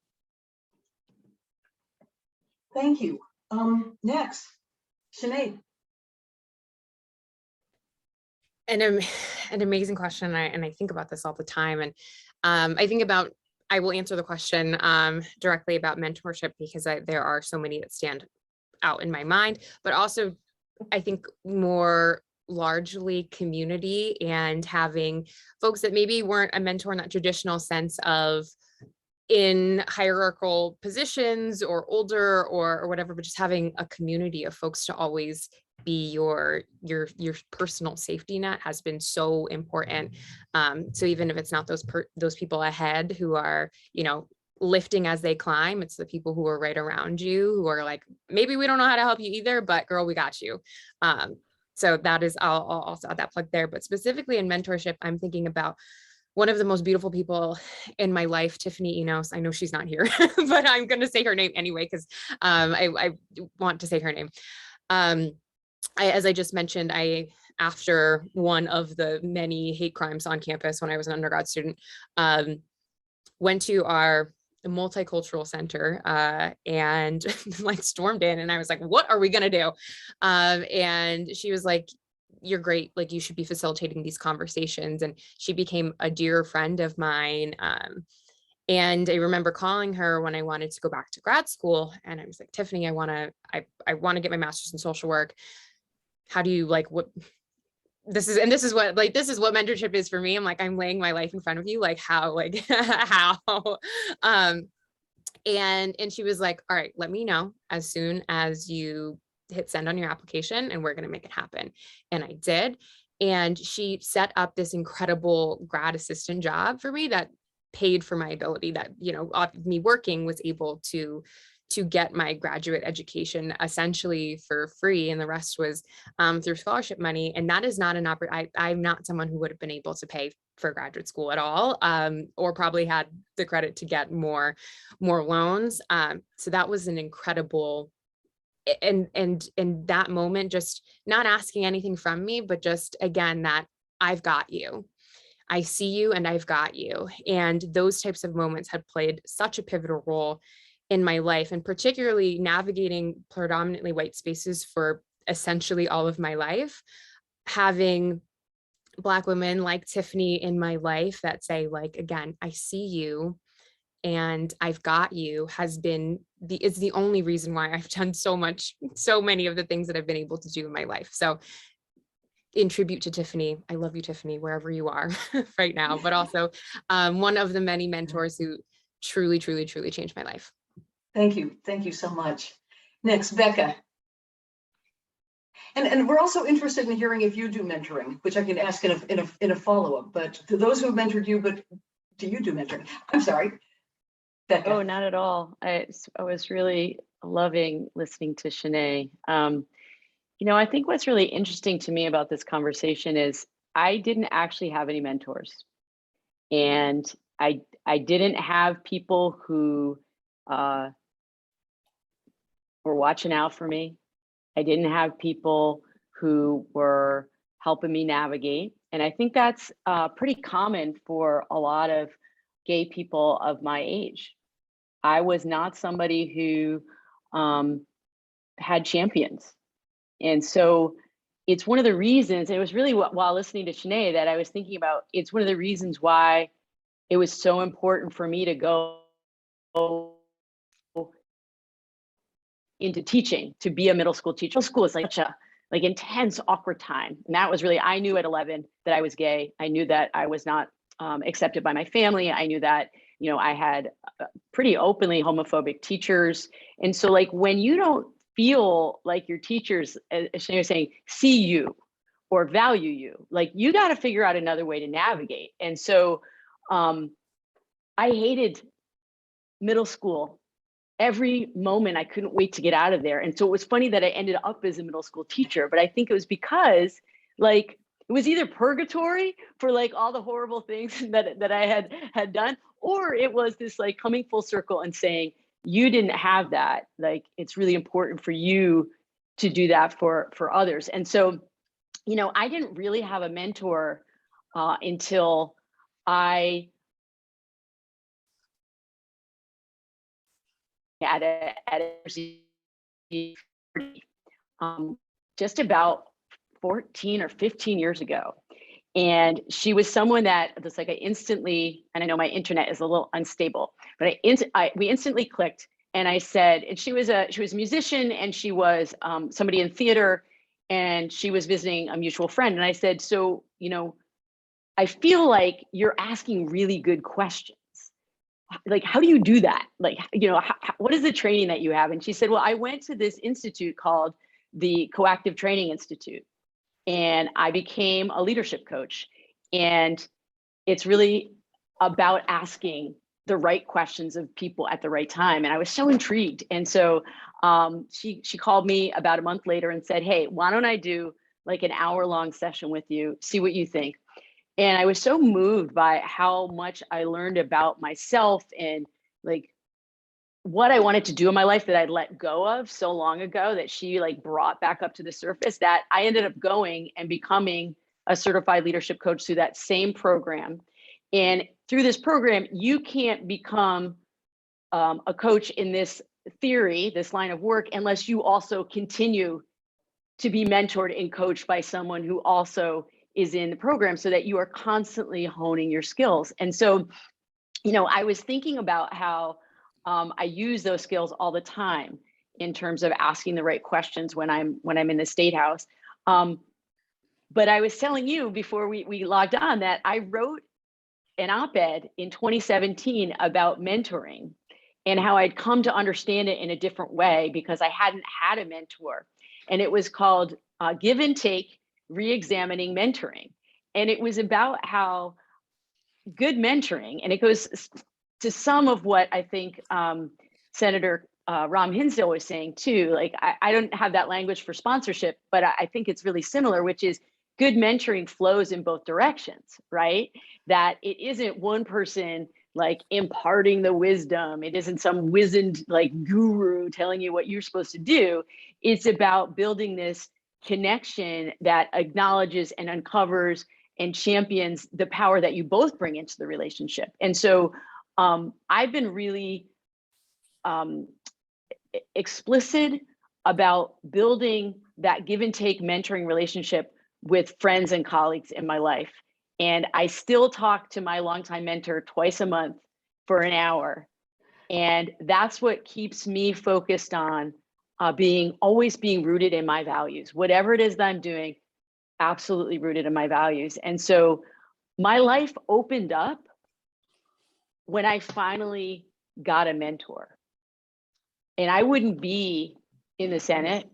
Thank you. Next. Sinead. An amazing question, and I think about this all the time. And I will answer the question directly about mentorship, because there are so many that stand out in my mind, but also I think more largely community and having folks that maybe weren't a mentor in that traditional sense of in hierarchical positions or older or whatever, but just having a community of folks to always be your personal safety net has been so important. So even if it's not those people ahead who are, you know, lifting as they climb, it's the people who are right around you who are like, maybe we don't know how to help you either, but girl, we got you. So that is, I'll also add that plug there. But specifically in mentorship, I'm thinking about one of the most beautiful people in my life, Tiffany Enos. I know she's not here, but I'm going to say her name anyway, because I want to say her name. As I just mentioned, after one of the many hate crimes on campus when I was an undergrad student, went to our multicultural center and like stormed in, and I was like, what are we going to do? And she was like, you're great. Like, you should be facilitating these conversations. And she became a dear friend of mine. And I remember calling her when I wanted to go back to grad school. And I was like, Tiffany, I want to get my master's in social work. How do you like what this is? And this is what mentorship is for me. I'm like, I'm laying my life in front of you. Like how, how, and she was like, all right, let me know as soon as you hit send on your application and we're going to make it happen. And I did. And she set up this incredible grad assistant job for me that paid for my ability, that, you know, me working was able to get my graduate education essentially for free. And the rest was through scholarship money. And that is not an I'm not someone who would have been able to pay for graduate school at all, or probably had the credit to get more loans. So that was an incredible, and in that moment, just not asking anything from me, but just, again, that I've got you. I see you and I've got you. And those types of moments had played such a pivotal role in my life, and particularly navigating predominantly white spaces for essentially all of my life. Having Black women like Tiffany in my life that say, like, again, I see you and I've got you, is the only reason why I've done so many of the things that I've been able to do in my life. So in tribute to Tiffany, I love you, Tiffany, wherever you are right now, but also one of the many mentors who truly, truly, truly changed my life. Thank you. Thank you so much. Next, Becca. And we're also interested in hearing if you do mentoring, which I can ask in a follow-up, but to those who have mentored you, but do you do mentoring? I'm sorry, Becca. Oh, not at all. I was really loving listening to Sianay. I think what's really interesting to me about this conversation is I didn't actually have any mentors, and I didn't have people who were watching out for me. I didn't have people who were helping me navigate. And I think that's pretty common for a lot of gay people of my age. I was not somebody who had champions. And so it's one of the reasons, it was really while listening to Sianay that I was thinking about, it's one of the reasons why it was so important for me to go into teaching, to be a middle school teacher. Middle school is like such a intense, awkward time. And that was really, I knew at 11 that I was gay. I knew that I was not accepted by my family. I knew that, I had pretty openly homophobic teachers. And so like, when you don't feel like your teachers, as Sianay was saying, see you or value you, like you got to figure out another way to navigate. And so I hated middle school. Every moment I couldn't wait to get out of there. And so it was funny that I ended up as a middle school teacher, but I think it was because like, it was either purgatory for like all the horrible things that I had done, or it was this like coming full circle and saying, you didn't have that. Like, it's really important for you to do that for others. And so, I didn't really have a mentor until I at just about 14 or 15 years ago. And she was someone that just like I instantly, and I know my internet is a little unstable, but we instantly clicked. And I said, and she was a musician, and she was somebody in theater, and she was visiting a mutual friend. And I said, so, I feel like you're asking really good questions. Like, how do you do that? Like, what is the training that you have? And she said, well, I went to this institute called the Coactive Training Institute, and I became a leadership coach. And it's really about asking the right questions of people at the right time. And I was so intrigued. And so she called me about a month later and said, hey, why don't I do like an hour-long session with you, see what you think. And I was so moved by how much I learned about myself and like what I wanted to do in my life that I'd let go of so long ago, that she like brought back up to the surface, that I ended up going and becoming a certified leadership coach through that same program. And through this program, you can't become a coach in this theory, this line of work, unless you also continue to be mentored and coached by someone who also is in the program, so that you are constantly honing your skills. And so, I was thinking about how I use those skills all the time in terms of asking the right questions when I'm in the State House. But I was telling you before we logged on that I wrote an op-ed in 2017 about mentoring and how I'd come to understand it in a different way because I hadn't had a mentor. And it was called Give and Take, Re-examining Mentoring. And it was about how good mentoring, and it goes to some of what I think Senator Ram Hinsdale was saying too. Like, I don't have that language for sponsorship, but I think it's really similar, which is good mentoring flows in both directions, right? That it isn't one person like imparting the wisdom. It isn't some wizened like guru telling you what you're supposed to do. It's about building this connection that acknowledges and uncovers and champions the power that you both bring into the relationship. And so I've been really explicit about building that give and take mentoring relationship with friends and colleagues in my life. And I still talk to my longtime mentor twice a month for an hour. And that's what keeps me focused on always being rooted in my values. Whatever it is that I'm doing, absolutely rooted in my values. And so my life opened up when I finally got a mentor. And I wouldn't be in the Senate,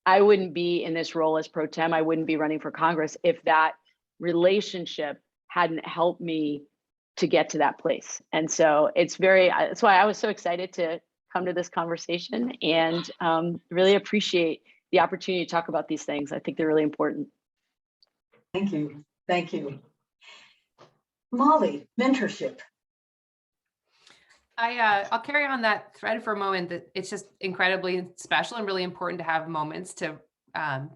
I wouldn't be in this role as pro tem, I wouldn't be running for Congress if that relationship hadn't helped me to get to that place. And so that's why I was so excited to come to this conversation, and really appreciate the opportunity to talk about these things. I think they're really important. Thank you. Thank you. Molly, mentorship. I'll carry on that thread for a moment. That it's just incredibly special and really important to have moments to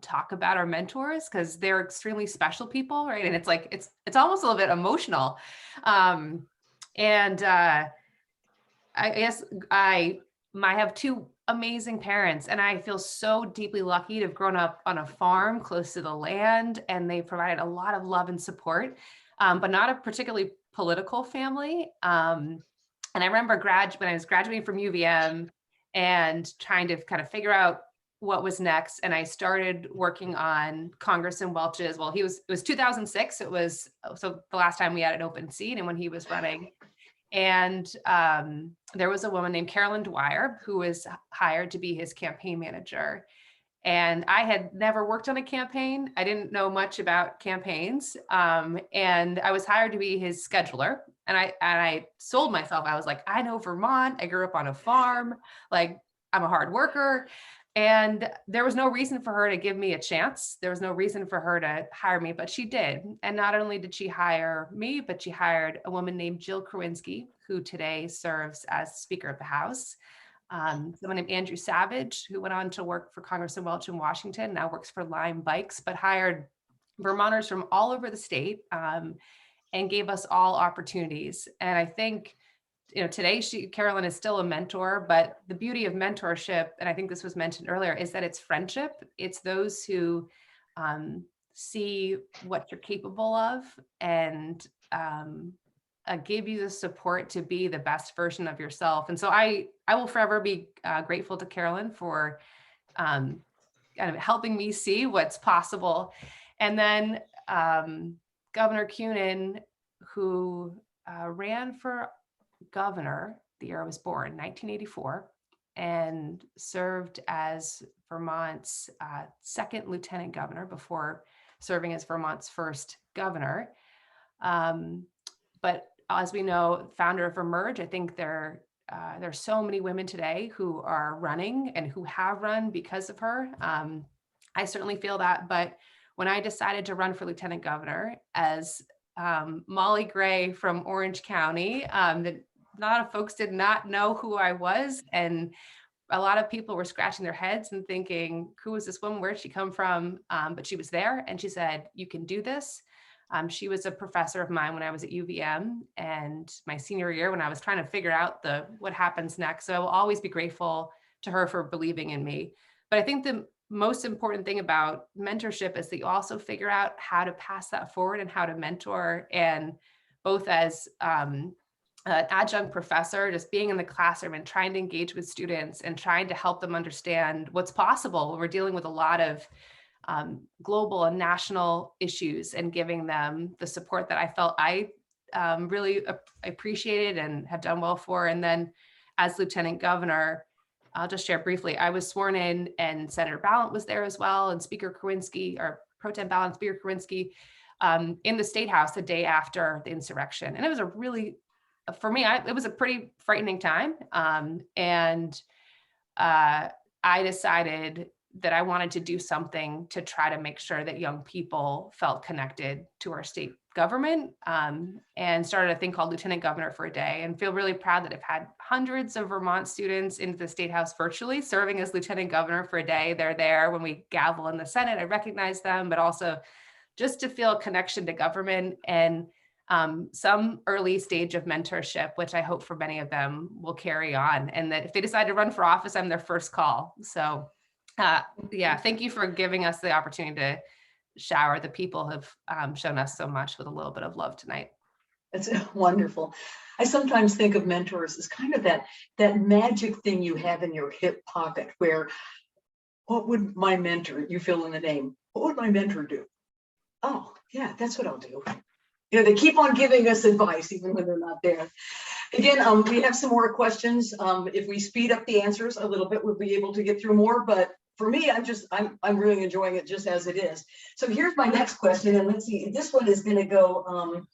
talk about our mentors, because they're extremely special people, right? And it's like it's almost a little bit emotional. I guess I have two amazing parents, and I feel so deeply lucky to have grown up on a farm close to the land, and they provided a lot of love and support, but not a particularly political family. And I remember when I was graduating from UVM and trying to kind of figure out what was next. And I started working on Congressman Welch's, well, it was 2006. So the last time we had an open seat and when he was running. And there was a woman named Carolyn Dwyer who was hired to be his campaign manager. And I had never worked on a campaign. I didn't know much about campaigns. And I was hired to be his scheduler. And I sold myself. I was like, I know Vermont. I grew up on a farm. Like, I'm a hard worker. And there was no reason for her to give me a chance. There was no reason for her to hire me, but she did. And not only did she hire me, but she hired a woman named Jill Krawinski, who today serves as Speaker of the House. Someone named Andrew Savage, who went on to work for Congressman Welch in Washington, now works for Lime Bikes, but hired Vermonters from all over the state, and gave us all opportunities. And I think, today Carolyn is still a mentor, but the beauty of mentorship, and I think this was mentioned earlier, is that it's friendship. It's those who see what you're capable of and give you the support to be the best version of yourself. And so I will forever be grateful to Carolyn for kind of helping me see what's possible. And then Governor Kunin, who ran for governor the year I was born, 1984, and served as Vermont's second lieutenant governor before serving as Vermont's first governor. But as we know, founder of Emerge, I think there's so many women today who are running and who have run because of her. I certainly feel that. But when I decided to run for lieutenant governor as Molly Gray from Orange County, a lot of folks did not know who I was. And a lot of people were scratching their heads and thinking, who is this woman? Where did she come from? But she was there and she said, you can do this. She was a professor of mine when I was at UVM, and my senior year when I was trying to figure out what happens next. So I will always be grateful to her for believing in me. But I think the most important thing about mentorship is that you also figure out how to pass that forward and how to mentor. And both as an adjunct professor, just being in the classroom and trying to engage with students and trying to help them understand what's possible. We're dealing with a lot of global and national issues, and giving them the support that I felt I really appreciated and have done well for. And then as lieutenant governor, I'll just share briefly, I was sworn in and Senator Balint was there as well, and Speaker Krawinski, or Pro Tem Balint, Speaker Krawinski, in the State House the day after the insurrection. And it was a really, for me, it was a pretty frightening time. And I decided that I wanted to do something to try to make sure that young people felt connected to our state government, and started a thing called Lieutenant Governor for a Day, and feel really proud that I've had hundreds of Vermont students into the State House virtually serving as Lieutenant Governor for a day. They're there when we gavel in the Senate. I recognize them, but also just to feel a connection to government and some early stage of mentorship, which I hope for many of them will carry on, and that if they decide to run for office, I'm their first call. So yeah, thank you for giving us the opportunity to shower the people who have shown us so much with a little bit of love tonight. That's wonderful. I sometimes think of mentors as kind of that magic thing you have in your hip pocket where, what would my mentor, you fill in the name, what would my mentor do? Oh, yeah, that's what I'll do. They keep on giving us advice even when they're not there. Again, we have some more questions. If we speed up the answers a little bit, we'll be able to get through more. But for me, I'm really enjoying it just as it is. So here's my next question, and let's see. This one is going to go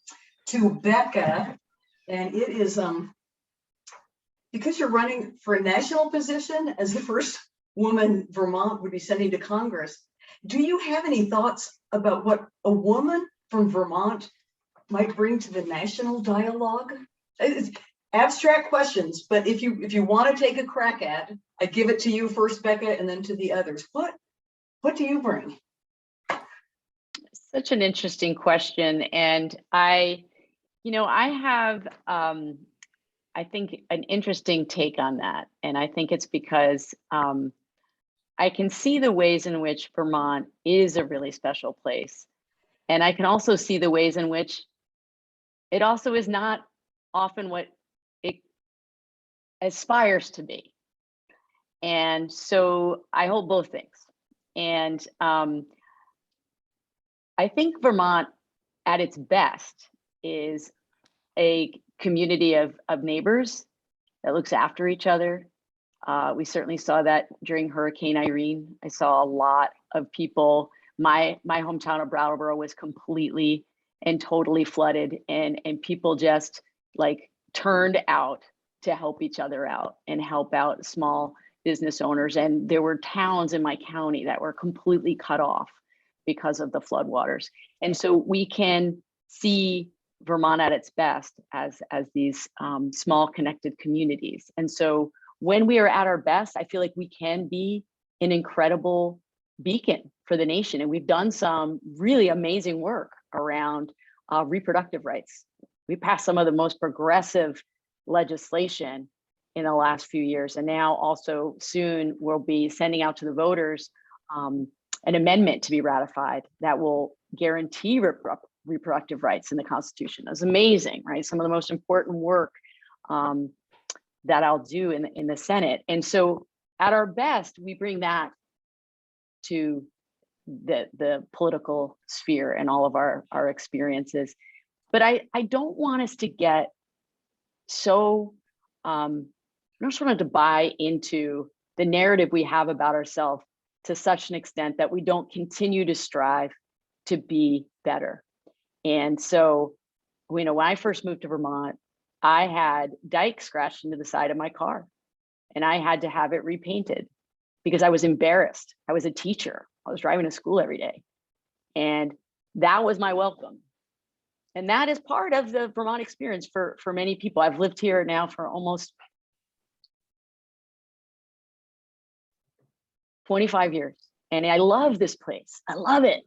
to Becca, and it is because you're running for a national position as the first woman Vermont would be sending to Congress. Do you have any thoughts about what a woman from Vermont might bring to the national dialogue? It's abstract questions, but if you want to take a crack at, I give it to you first, Becca, and then to the others. What do you bring? Such an interesting question, and I have I think an interesting take on that, and I think it's because I can see the ways in which Vermont is a really special place, and I can also see the ways in which it also is not often what it aspires to be. And so I hold both things. And I think Vermont at its best is a community of neighbors that looks after each other. We certainly saw that during Hurricane Irene. I saw a lot of people. My hometown of Brattleboro was completely and totally flooded, and people just like turned out to help each other out and help out small business owners. And there were towns in my county that were completely cut off because of the floodwaters. And so we can see Vermont at its best as these small connected communities. And so when we are at our best, I feel like we can be an incredible beacon for the nation. And we've done some really amazing work around reproductive rights. We passed some of the most progressive legislation in the last few years. And now also soon we'll be sending out to the voters an amendment to be ratified that will guarantee reproductive rights in the Constitution. That's amazing, right? Some of the most important work that I'll do in the Senate. And so at our best, we bring that to the political sphere and all of our experiences. But I don't want us to get so, I don't want to buy into the narrative we have about ourselves to such an extent that we don't continue to strive to be better. And so, when I first moved to Vermont, I had dikes scratched into the side of my car, and I had to have it repainted because I was embarrassed. I was a teacher. I was driving to school every day, and that was my welcome. And that is part of the Vermont experience for many people. I've lived here now for almost 25 years, and I love this place. I love it.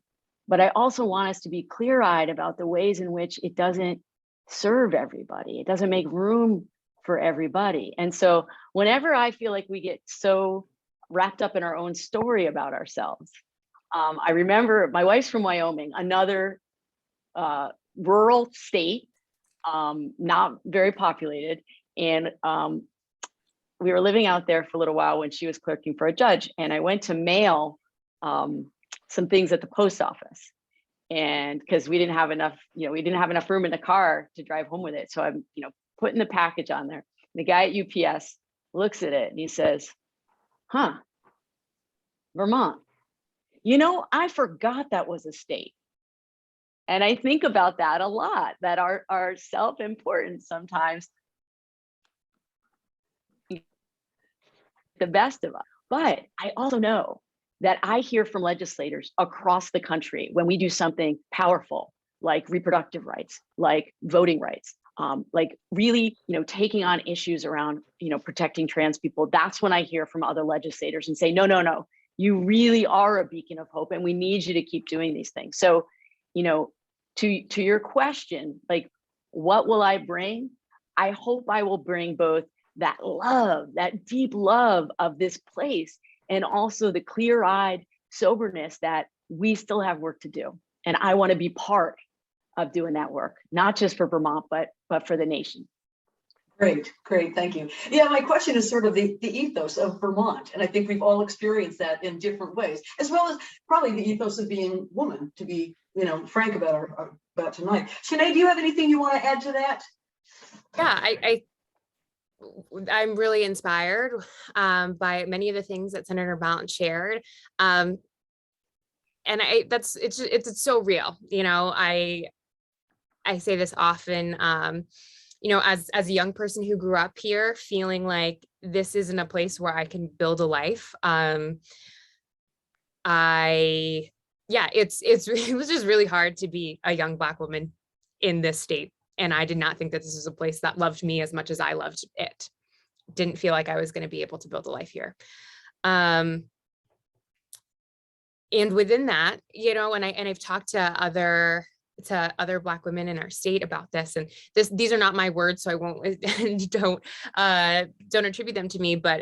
But I also want us to be clear-eyed about the ways in which it doesn't serve everybody. It doesn't make room for everybody. And so whenever I feel like we get so wrapped up in our own story about ourselves, I remember my wife's from Wyoming, another rural state, not very populated. And we were living out there for a little while when she was clerking for a judge. And I went to mail some things at the post office, and because we didn't have enough, we didn't have enough room in the car to drive home with it. So I'm, putting the package on there. The guy at UPS looks at it and he says, "Huh, Vermont. I forgot that was a state." And I think about that a lot, that our self-importance sometimes the best of us. But I also know that I hear from legislators across the country when we do something powerful, like reproductive rights, like voting rights, like really, taking on issues around, protecting trans people. That's when I hear from other legislators and say, no, you really are a beacon of hope, and we need you to keep doing these things. So, to your question, like, what will I bring? I hope I will bring both that love, that deep love of this place, and also the clear-eyed soberness that we still have work to do. And I want to be part of doing that work, not just for Vermont, but for the nation. Great, thank you. Yeah, my question is sort of the ethos of Vermont. And I think we've all experienced that in different ways, as well as probably the ethos of being woman, to be, frank about tonight. Sianay, do you have anything you want to add to that? Yeah, I'm really inspired by many of the things that Senator Balint shared. And it's so real. I say this often, as a young person who grew up here, feeling like this isn't a place where I can build a life. It was just really hard to be a young Black woman in this state. And I did not think that this was a place that loved me as much as I loved it. Didn't feel like I was going to be able to build a life here. And within that, and I've talked to other Black women in our state about this, and these are not my words, so I won't don't attribute them to me, but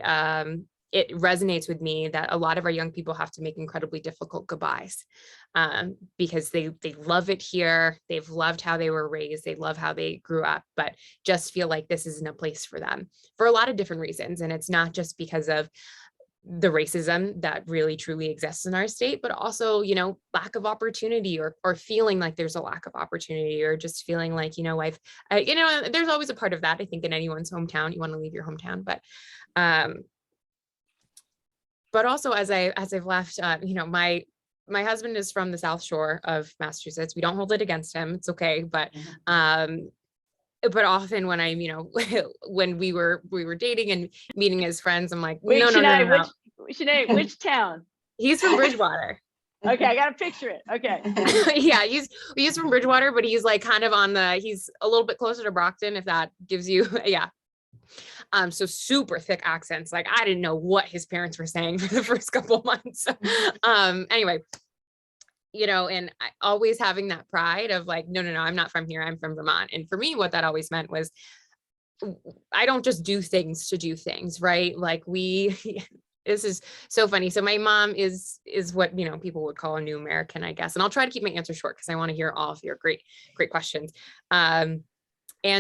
it resonates with me that a lot of our young people have to make incredibly difficult goodbyes because they love it here. They've loved how they were raised. They love how they grew up, but just feel like this isn't a place for them for a lot of different reasons. And it's not just because of the racism that really truly exists in our state, but also, lack of opportunity or feeling like there's a lack of opportunity, or just feeling like, there's always a part of that. I think in anyone's hometown, you want to leave your hometown, but also as I've left, my husband is from the South Shore of Massachusetts. We don't hold it against him. It's okay. But often when I'm, when we were dating and meeting as friends, I'm like, wait, no. Sianay, which town? He's from Bridgewater. Okay, I gotta picture it. Okay. Yeah, he's from Bridgewater, but he's like kind of he's a little bit closer to Brockton, if that gives you, yeah. So super thick accents. Like I didn't know what his parents were saying for the first couple of months. Anyway, and always having that pride of like, no, I'm not from here. I'm from Vermont. And for me, what that always meant was I don't just do things to do things, right? Like this is so funny. So my mom is what, people would call a new American, I guess. And I'll try to keep my answer short because I want to hear all of your great questions. And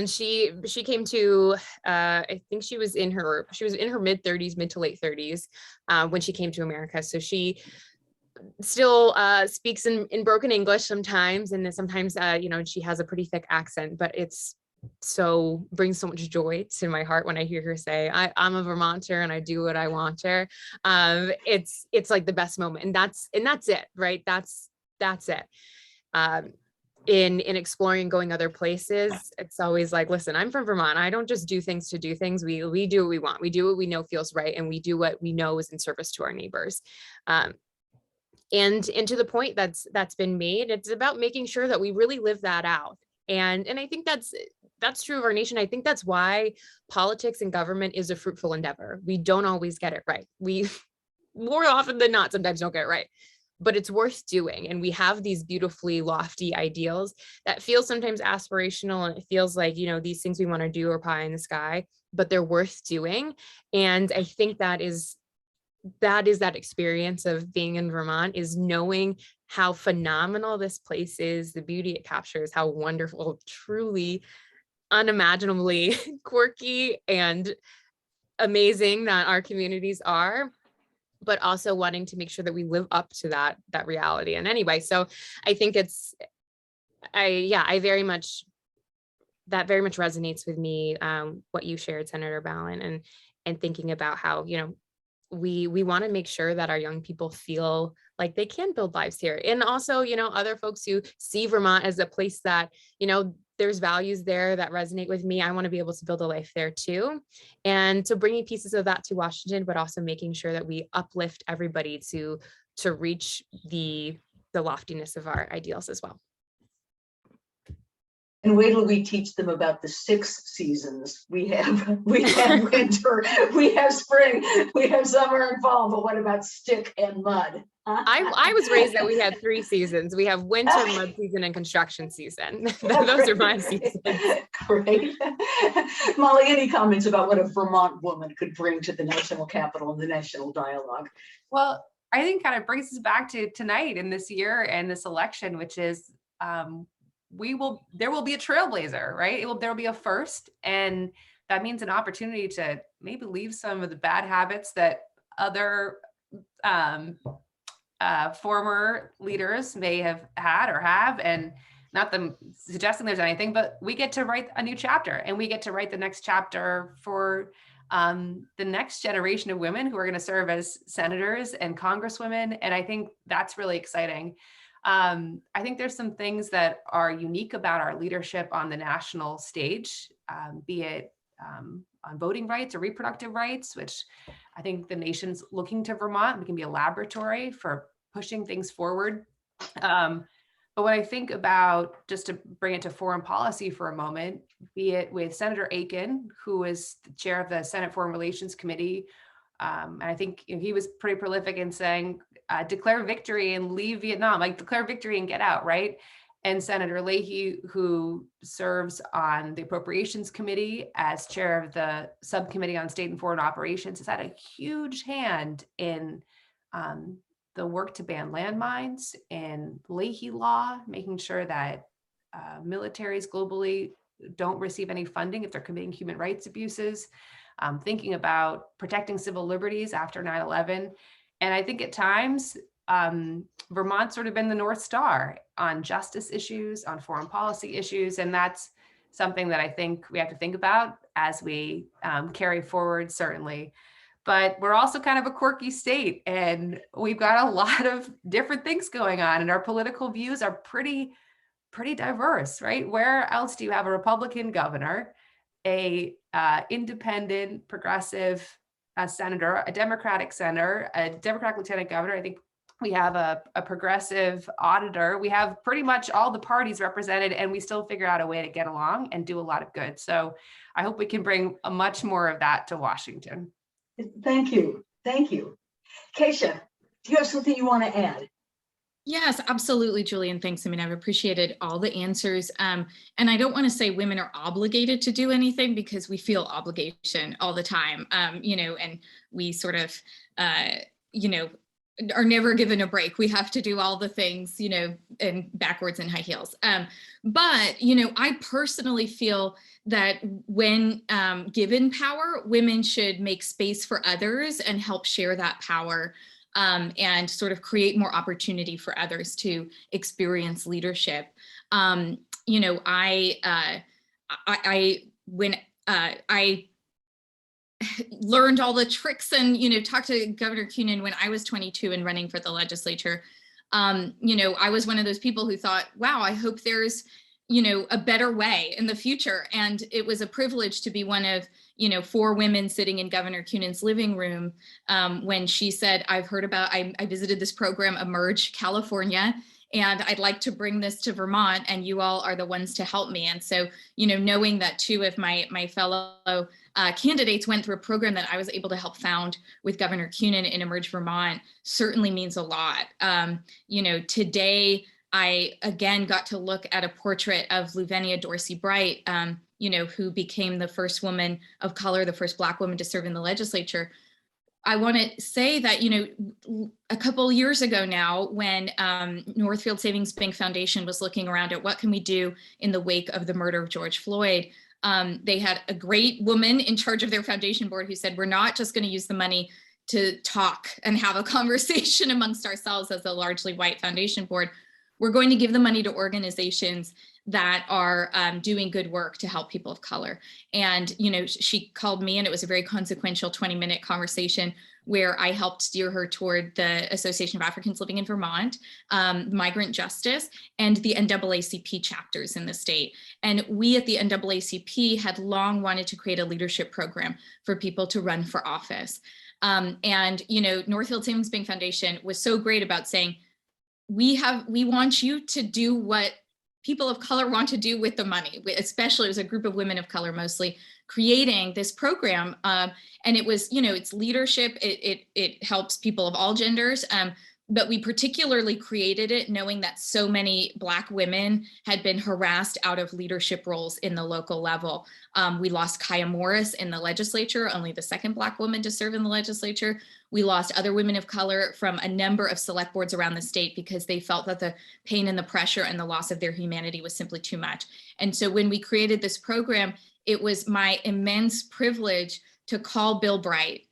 she came to, I think she was in her mid 30s, mid to late 30s, when she came to America. So she still speaks in broken English sometimes. And then sometimes, she has a pretty thick accent, but brings so much joy to my heart when I hear her say, I'm a Vermonter and I do what I want to. It's like the best moment. And that's it, right? That's it. In exploring and going other places, it's always like, listen, I'm from Vermont. I don't just do things to do things. We do what we want. We do what we know feels right. And we do what we know is in service to our neighbors. And to the point that's been made, it's about making sure that we really live that out. And I think that's true of our nation. I think that's why politics and government is a fruitful endeavor. We don't always get it right. We more often than not sometimes don't get it right. But it's worth doing. And we have these beautifully lofty ideals that feel sometimes aspirational. And it feels like, these things we want to do are pie in the sky, but they're worth doing. And I think that is that experience of being in Vermont, is knowing how phenomenal this place is, the beauty it captures, how wonderful, truly unimaginably quirky and amazing that our communities are, but also wanting to make sure that we live up to that reality. And anyway, so I think that very much resonates with me, what you shared, Senator Balint, and thinking about how, we want to make sure that our young people feel like they can build lives here. And also, other folks who see Vermont as a place that, there's values there that resonate with me. I want to be able to build a life there too. And so bringing pieces of that to Washington, but also making sure that we uplift everybody to reach the loftiness of our ideals as well. And wait till we teach them about the 6 seasons. We have winter, we have spring, we have summer and fall, but what about stick and mud? I was raised that we had 3 seasons. We have winter, mud season, and construction season. Those are my seasons. Great. Molly, any comments about what a Vermont woman could bring to the national capital and the national dialogue? Well, I think kind of brings us back to tonight and this year and this election, which is there will be a trailblazer, right? There will be a first, and that means an opportunity to maybe leave some of the bad habits that other former leaders may have had or have, and not them suggesting there's anything, but we get to write a new chapter, and we get to write the next chapter for the next generation of women who are going to serve as senators and congresswomen. And I think that's really exciting. I think there's some things that are unique about our leadership on the national stage, be it on voting rights or reproductive rights, which I think the nation's looking to Vermont. We can be a laboratory for pushing things forward. But when I think about, just to bring it to foreign policy for a moment, be it with Senator Aiken, who is the chair of the Senate Foreign Relations Committee, and I think he was pretty prolific in saying, declare victory and leave Vietnam, like declare victory and get out, right? And Senator Leahy, who serves on the Appropriations Committee as chair of the Subcommittee on State and Foreign Operations, has had a huge hand in the work to ban landmines and Leahy law, making sure that militaries globally don't receive any funding if they're committing human rights abuses, thinking about protecting civil liberties after 9/11. And I think at times, Vermont's sort of been the North Star on justice issues, on foreign policy issues. And that's something that I think we have to think about as we carry forward, certainly. But we're also kind of a quirky state, and we've got a lot of different things going on, and our political views are pretty diverse, right? Where else do you have a Republican governor, a independent progressive senator, a Democratic senator, a Democratic lieutenant governor? I think we have a progressive auditor. We have pretty much all the parties represented, and we still figure out a way to get along and do a lot of good. So I hope we can bring a much more of that to Washington. Thank you. Thank you. Kaysha, do you have something you want to add? Yes, absolutely, Julian. Thanks. I mean, I've appreciated all the answers. And I don't want to say women are obligated to do anything, because we feel obligation all the time, and we sort of, are never given a break. We have to do all the things, and backwards in high heels. But, I personally feel that when given power, women should make space for others and help share that power, and sort of create more opportunity for others to experience leadership. When I learned all the tricks and, talked to Governor Kunin when I was 22 and running for the legislature, I was one of those people who thought, wow, I hope there's, a better way in the future. And it was a privilege to be one of, 4 women sitting in Governor Kunin's living room when she said, I've heard about, I visited this program, Emerge California, and I'd like to bring this to Vermont, and you all are the ones to help me. And so, knowing that 2 of my fellow candidates went through a program that I was able to help found with Governor Kunin in Emerge Vermont certainly means a lot. Today, I again got to look at a portrait of Luvenia Dorsey Bright, who became the first woman of color, the first Black woman to serve in the legislature. I want to say that, a couple years ago now, when Northfield Savings Bank Foundation was looking around at what can we do in the wake of the murder of George Floyd, they had a great woman in charge of their foundation board who said, we're not just going to use the money to talk and have a conversation amongst ourselves as a largely white foundation board. We're going to give the money to organizations that are doing good work to help people of color. And, she called me, and it was a very consequential 20-minute conversation where I helped steer her toward the Association of Africans Living in Vermont, Migrant Justice, and the NAACP chapters in the state. And we at the NAACP had long wanted to create a leadership program for people to run for office. Northfield Savings Bank Foundation was so great about saying, we want you to do what people of color want to do with the money, especially it was a group of women of color mostly creating this program. And it was, it's leadership, it helps people of all genders. But we particularly created it knowing that so many Black women had been harassed out of leadership roles in the local level. We lost Kaya Morris in the legislature, only the 2nd Black woman to serve in the legislature. We lost other women of color from a number of select boards around the state because they felt that the pain and the pressure and the loss of their humanity was simply too much. And so when we created this program, it was my immense privilege to call Bill Bright,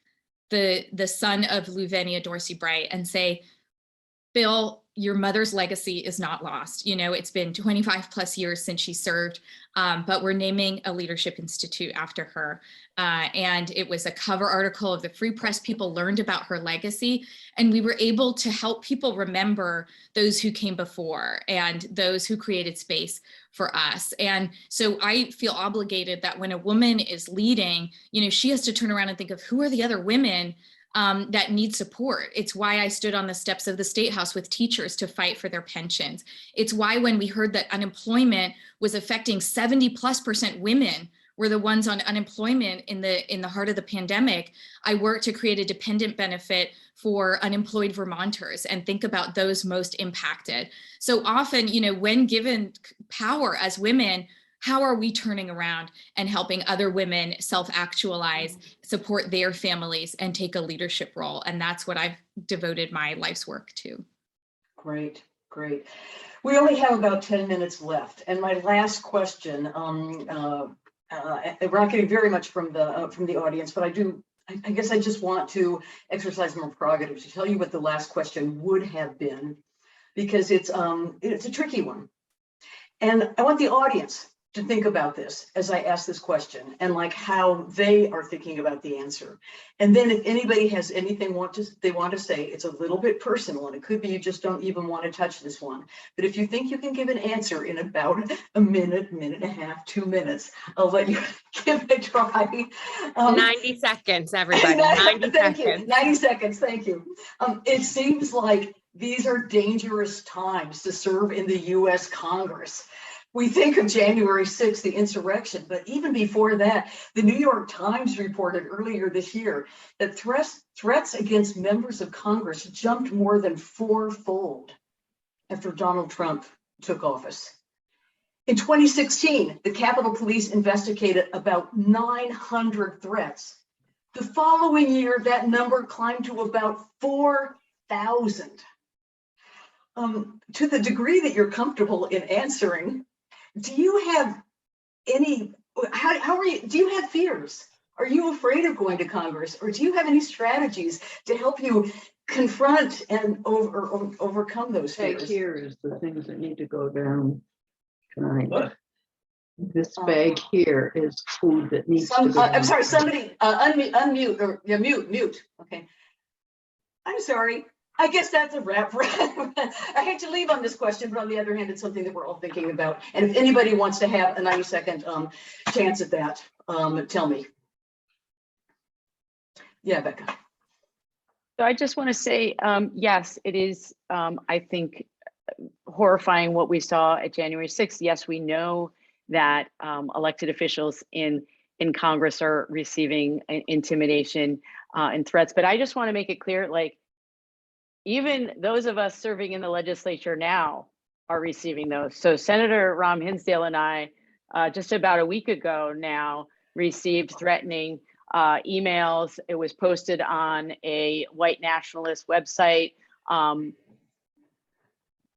the son of Luvenia Dorsey Bright, and say, Bill, your mother's legacy is not lost. You know, it's been 25 plus years since she served, but we're naming a leadership institute after her. And it was a cover article of the Free Press. People learned about her legacy, and we were able to help people remember those who came before and those who created space for us. And so I feel obligated that when a woman is leading, you know, she has to turn around and think of who are the other women that need support. It's why I stood on the steps of the State House with teachers to fight for their pensions. It's why when we heard that unemployment was affecting 70+% women were the ones on unemployment in the heart of the pandemic, I worked to create a dependent benefit for unemployed Vermonters and think about those most impacted. So often, you know, when given power as women, how are we turning around and helping other women self-actualize, support their families, and take a leadership role? And that's what I've devoted my life's work to. Great, great. We only have about 10 minutes left. And my last question, we're not getting very much from the audience, but I guess I just want to exercise my prerogative to tell you what the last question would have been, because it's a tricky one. And I want the audience to think about this as I ask this question and like how they are thinking about the answer. And then if anybody has anything they want to say, it's a little bit personal, and it could be you just don't even want to touch this one. But if you think you can give an answer in about a minute, minute and a half, 2 minutes, I'll let you give it a try. 90 seconds, everybody. 90 thank seconds. You. 90 seconds. Thank you. It seems like these are dangerous times to serve in the U.S. Congress. We think of January 6th, the insurrection, but even before that, the New York Times reported earlier this year that threats against members of Congress jumped more than 4-fold after Donald Trump took office. In 2016, the Capitol Police investigated about 900 threats. The following year, that number climbed to about 4,000. To the degree that you're comfortable in answering, do you have any, how are you, do you have fears? Are you afraid of going to Congress, or do you have any strategies to help you confront and overcome those fears? Bag here is the things that need to go down tonight. This bag here is food that needs to go down. I'm sorry, somebody unmute or yeah, mute. Okay. I'm sorry. I guess that's a wrap. I hate to leave on this question, but on the other hand, it's something that we're all thinking about. And if anybody wants to have a 90-second chance at that, tell me. Yeah, Becca. So I just want to say, yes, it is, I think, horrifying what we saw at January 6th. Yes, we know that elected officials in Congress are receiving intimidation and threats, but I just want to make it clear, like, even those of us serving in the legislature now are receiving those. So Senator Ram Hinsdale and I, just about a week ago now, received threatening emails. It was posted on a white nationalist website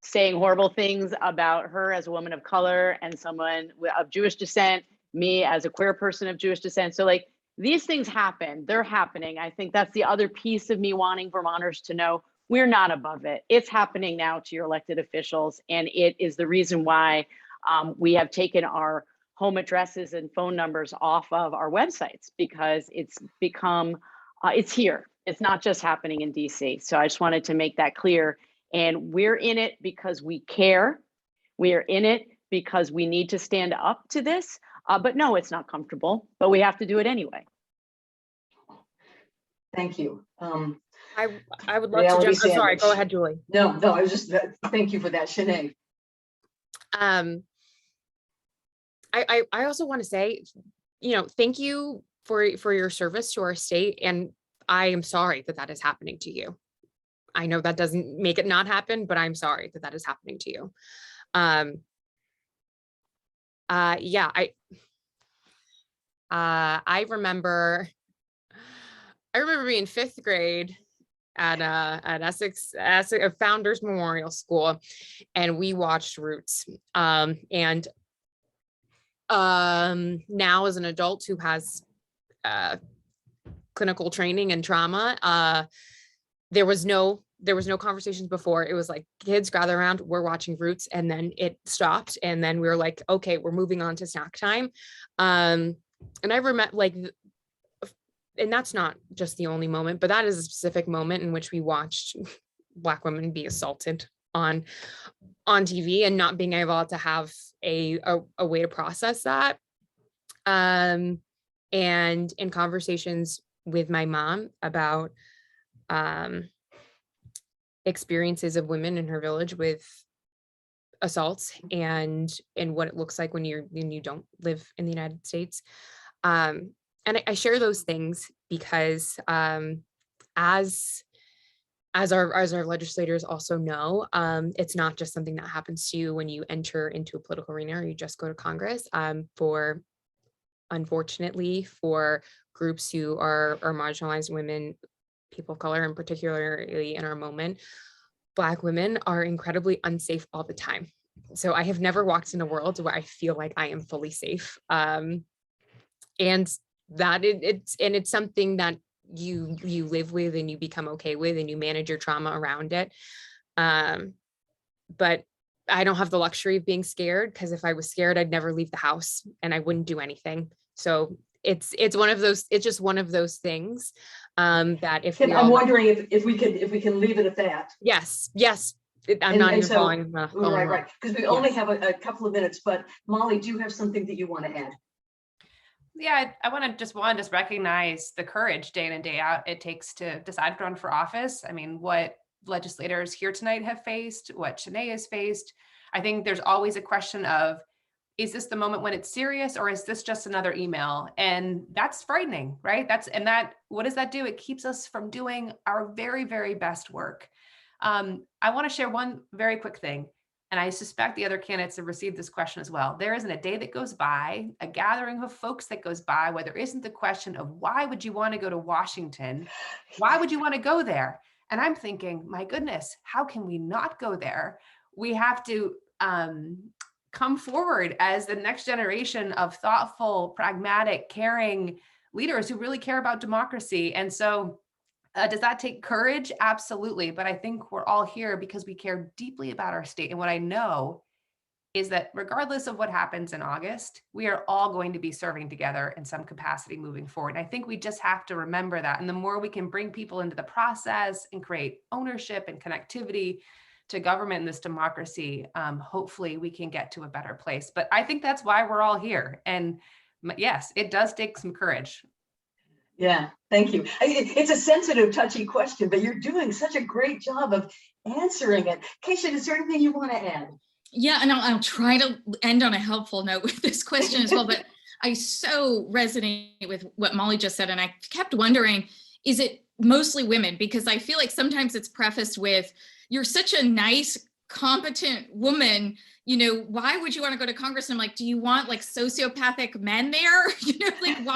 saying horrible things about her as a woman of color and someone of Jewish descent, me as a queer person of Jewish descent. So like, these things happen, they're happening. I think that's the other piece of me wanting Vermonters to know we're not above it. It's happening now to your elected officials. And it is the reason why we have taken our home addresses and phone numbers off of our websites, because it's become, it's here. It's not just happening in DC. So I just wanted to make that clear. And we're in it because we care. We are in it because we need to stand up to this. But no, it's not comfortable, but we have to do it anyway. Thank you. I would love to jump. I'm sorry, go ahead, Julie. No, I was just, thank you for that, Sianay. I also want to say, you know, thank you for your service to our state. And I am sorry that that is happening to you. I know that doesn't make it not happen, but I'm sorry that that is happening to you. Yeah, I remember being 5th grade at Essex Founders Memorial School, and we watched Roots. And now as an adult who has clinical training and trauma, there was no there was no conversations before. It was like kids gather around, we're watching Roots, and then it stopped. And then we were like, okay, we're moving on to snack time. And I remember like, and that's not just the only moment, but that is a specific moment in which we watched Black women be assaulted on TV and not being able to have a way to process that. And in conversations with my mom about experiences of women in her village with assaults and what it looks like when you don't live in the United States. And I share those things because as our legislators also know, it's not just something that happens to you when you enter into a political arena or you just go to Congress. Unfortunately, for groups who are marginalized women, people of color, and particularly in our moment, Black women are incredibly unsafe all the time. So I have never walked in a world where I feel like I am fully safe. And that it's something that you live with and you become okay with and you manage your trauma around it. But I don't have the luxury of being scared, because if I was scared, I'd never leave the house and I wouldn't do anything. So it's just one of those things that if I'm wondering if we can leave it at that. Yes. I'm not even following the phone. Right. Because we only have a couple of minutes, but Molly, do you have something that you want to add? Yeah, I want to just recognize the courage day in and day out it takes to decide to run for office. I mean, what legislators here tonight have faced, what Sianay has faced. I think there's always a question of, is this the moment when it's serious, or is this just another email? And that's frightening, right? What does that do? It keeps us from doing our very, very best work. I want to share one very quick thing. And I suspect the other candidates have received this question as well. There isn't a day that goes by, a gathering of folks that goes by, where there isn't the question of, why would you want to go to Washington? Why would you want to go there? And I'm thinking, my goodness, how can we not go there? We have to come forward as the next generation of thoughtful, pragmatic, caring leaders who really care about democracy. And so does that take courage? Absolutely. But I think we're all here because we care deeply about our state. And what I know is that regardless of what happens in August, we are all going to be serving together in some capacity moving forward. And I think we just have to remember that. And the more we can bring people into the process and create ownership and connectivity to government in this democracy, hopefully we can get to a better place. But I think that's why we're all here. And yes, it does take some courage. Yeah, thank you. It's a sensitive, touchy question, but you're doing such a great job of answering it. Kaysha, is there anything you want to add? Yeah, and I'll try to end on a helpful note with this question as well, but I so resonate with what Molly just said, and I kept wondering, is it mostly women? Because I feel like sometimes it's prefaced with, you're such a nice, competent woman, why would you want to go to Congress? And I'm like, do you want like sociopathic men there? Like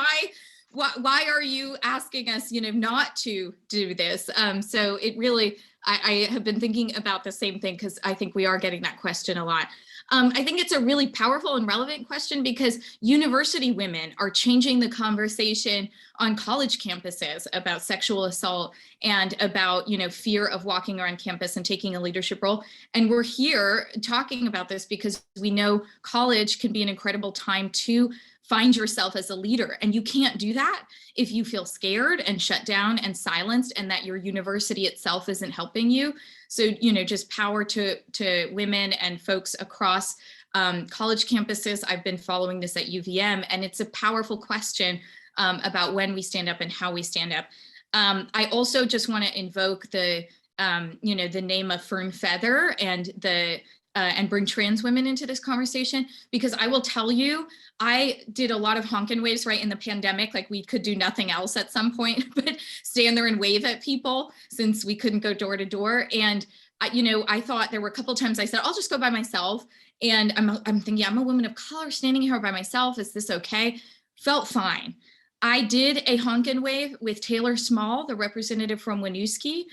why are you asking us, not to do this? So it really, I have been thinking about the same thing, because I think we are getting that question a lot. I think it's a really powerful and relevant question, because university women are changing the conversation on college campuses about sexual assault and about, fear of walking around campus and taking a leadership role. And we're here talking about this because we know college can be an incredible time to find yourself as a leader. And you can't do that if you feel scared and shut down and silenced, and that your university itself isn't helping you. So, just power to women and folks across college campuses. I've been following this at UVM, and it's a powerful question about when we stand up and how we stand up. I also just want to invoke the name of Fern Feather and bring trans women into this conversation, because I will tell you, I did a lot of honkin' waves right in the pandemic. Like, we could do nothing else at some point but stand there and wave at people, since we couldn't go door to door. And I thought there were a couple of times I said, I'll just go by myself. And I'm thinking, I'm a woman of color standing here by myself. Is this okay? Felt fine. I did a honkin' wave with Taylor Small, the representative from Winooski,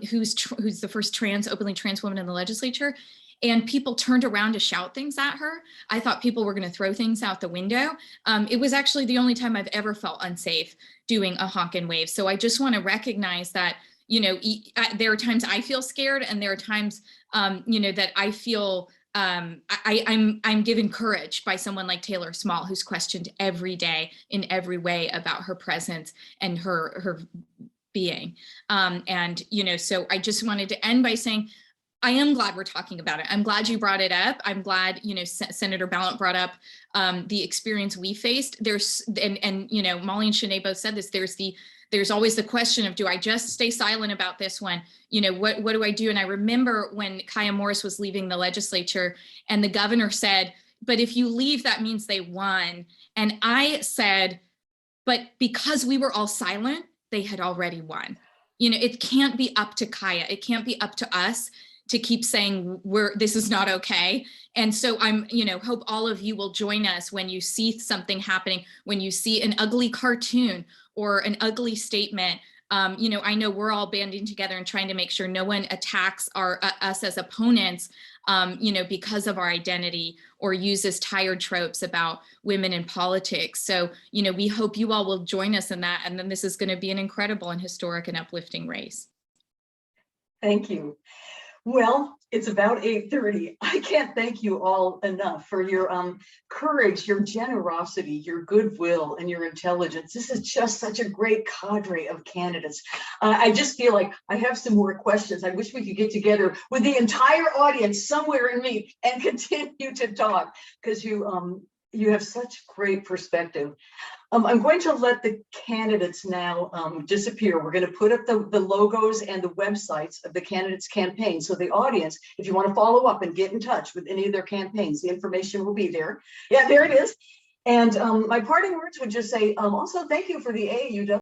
who's the first openly trans woman in the legislature. And people turned around to shout things at her. I thought people were going to throw things out the window. It was actually the only time I've ever felt unsafe doing a honkin' wave. So I just want to recognize that, there are times I feel scared, and there are times, that I feel I'm given courage by someone like Taylor Small, who's questioned every day in every way about her presence and her being. So I just wanted to end by saying, I am glad we're talking about it. I'm glad you brought it up. I'm glad, Senator Balint brought up the experience we faced. There's, and Molly and Sianay both said this, there's always the question of, do I just stay silent about this one? What do I do? And I remember when Kaya Morris was leaving the legislature and the governor said, but if you leave, that means they won. And I said, but because we were all silent, they had already won. It can't be up to Kaya. It can't be up to us to keep saying this is not okay. And so I'm, hope all of you will join us when you see something happening, when you see an ugly cartoon or an ugly statement. I know we're all banding together and trying to make sure no one attacks us as opponents, because of our identity, or uses tired tropes about women in politics. So, we hope you all will join us in that. And then this is going to be an incredible and historic and uplifting race. Thank you. Well, it's about 8:30. I can't thank you all enough for your courage, your generosity, your goodwill, and your intelligence. This is just such a great cadre of candidates. I just feel like I have some more questions. I wish we could get together with the entire audience somewhere and meet and continue to talk, because you have such great perspective. I'm going to let the candidates now disappear. We're going to put up the logos and the websites of the candidates' campaigns. So the audience, if you want to follow up and get in touch with any of their campaigns, the information will be there. Yeah, there it is. And my parting words would just say, also thank you for the AAUW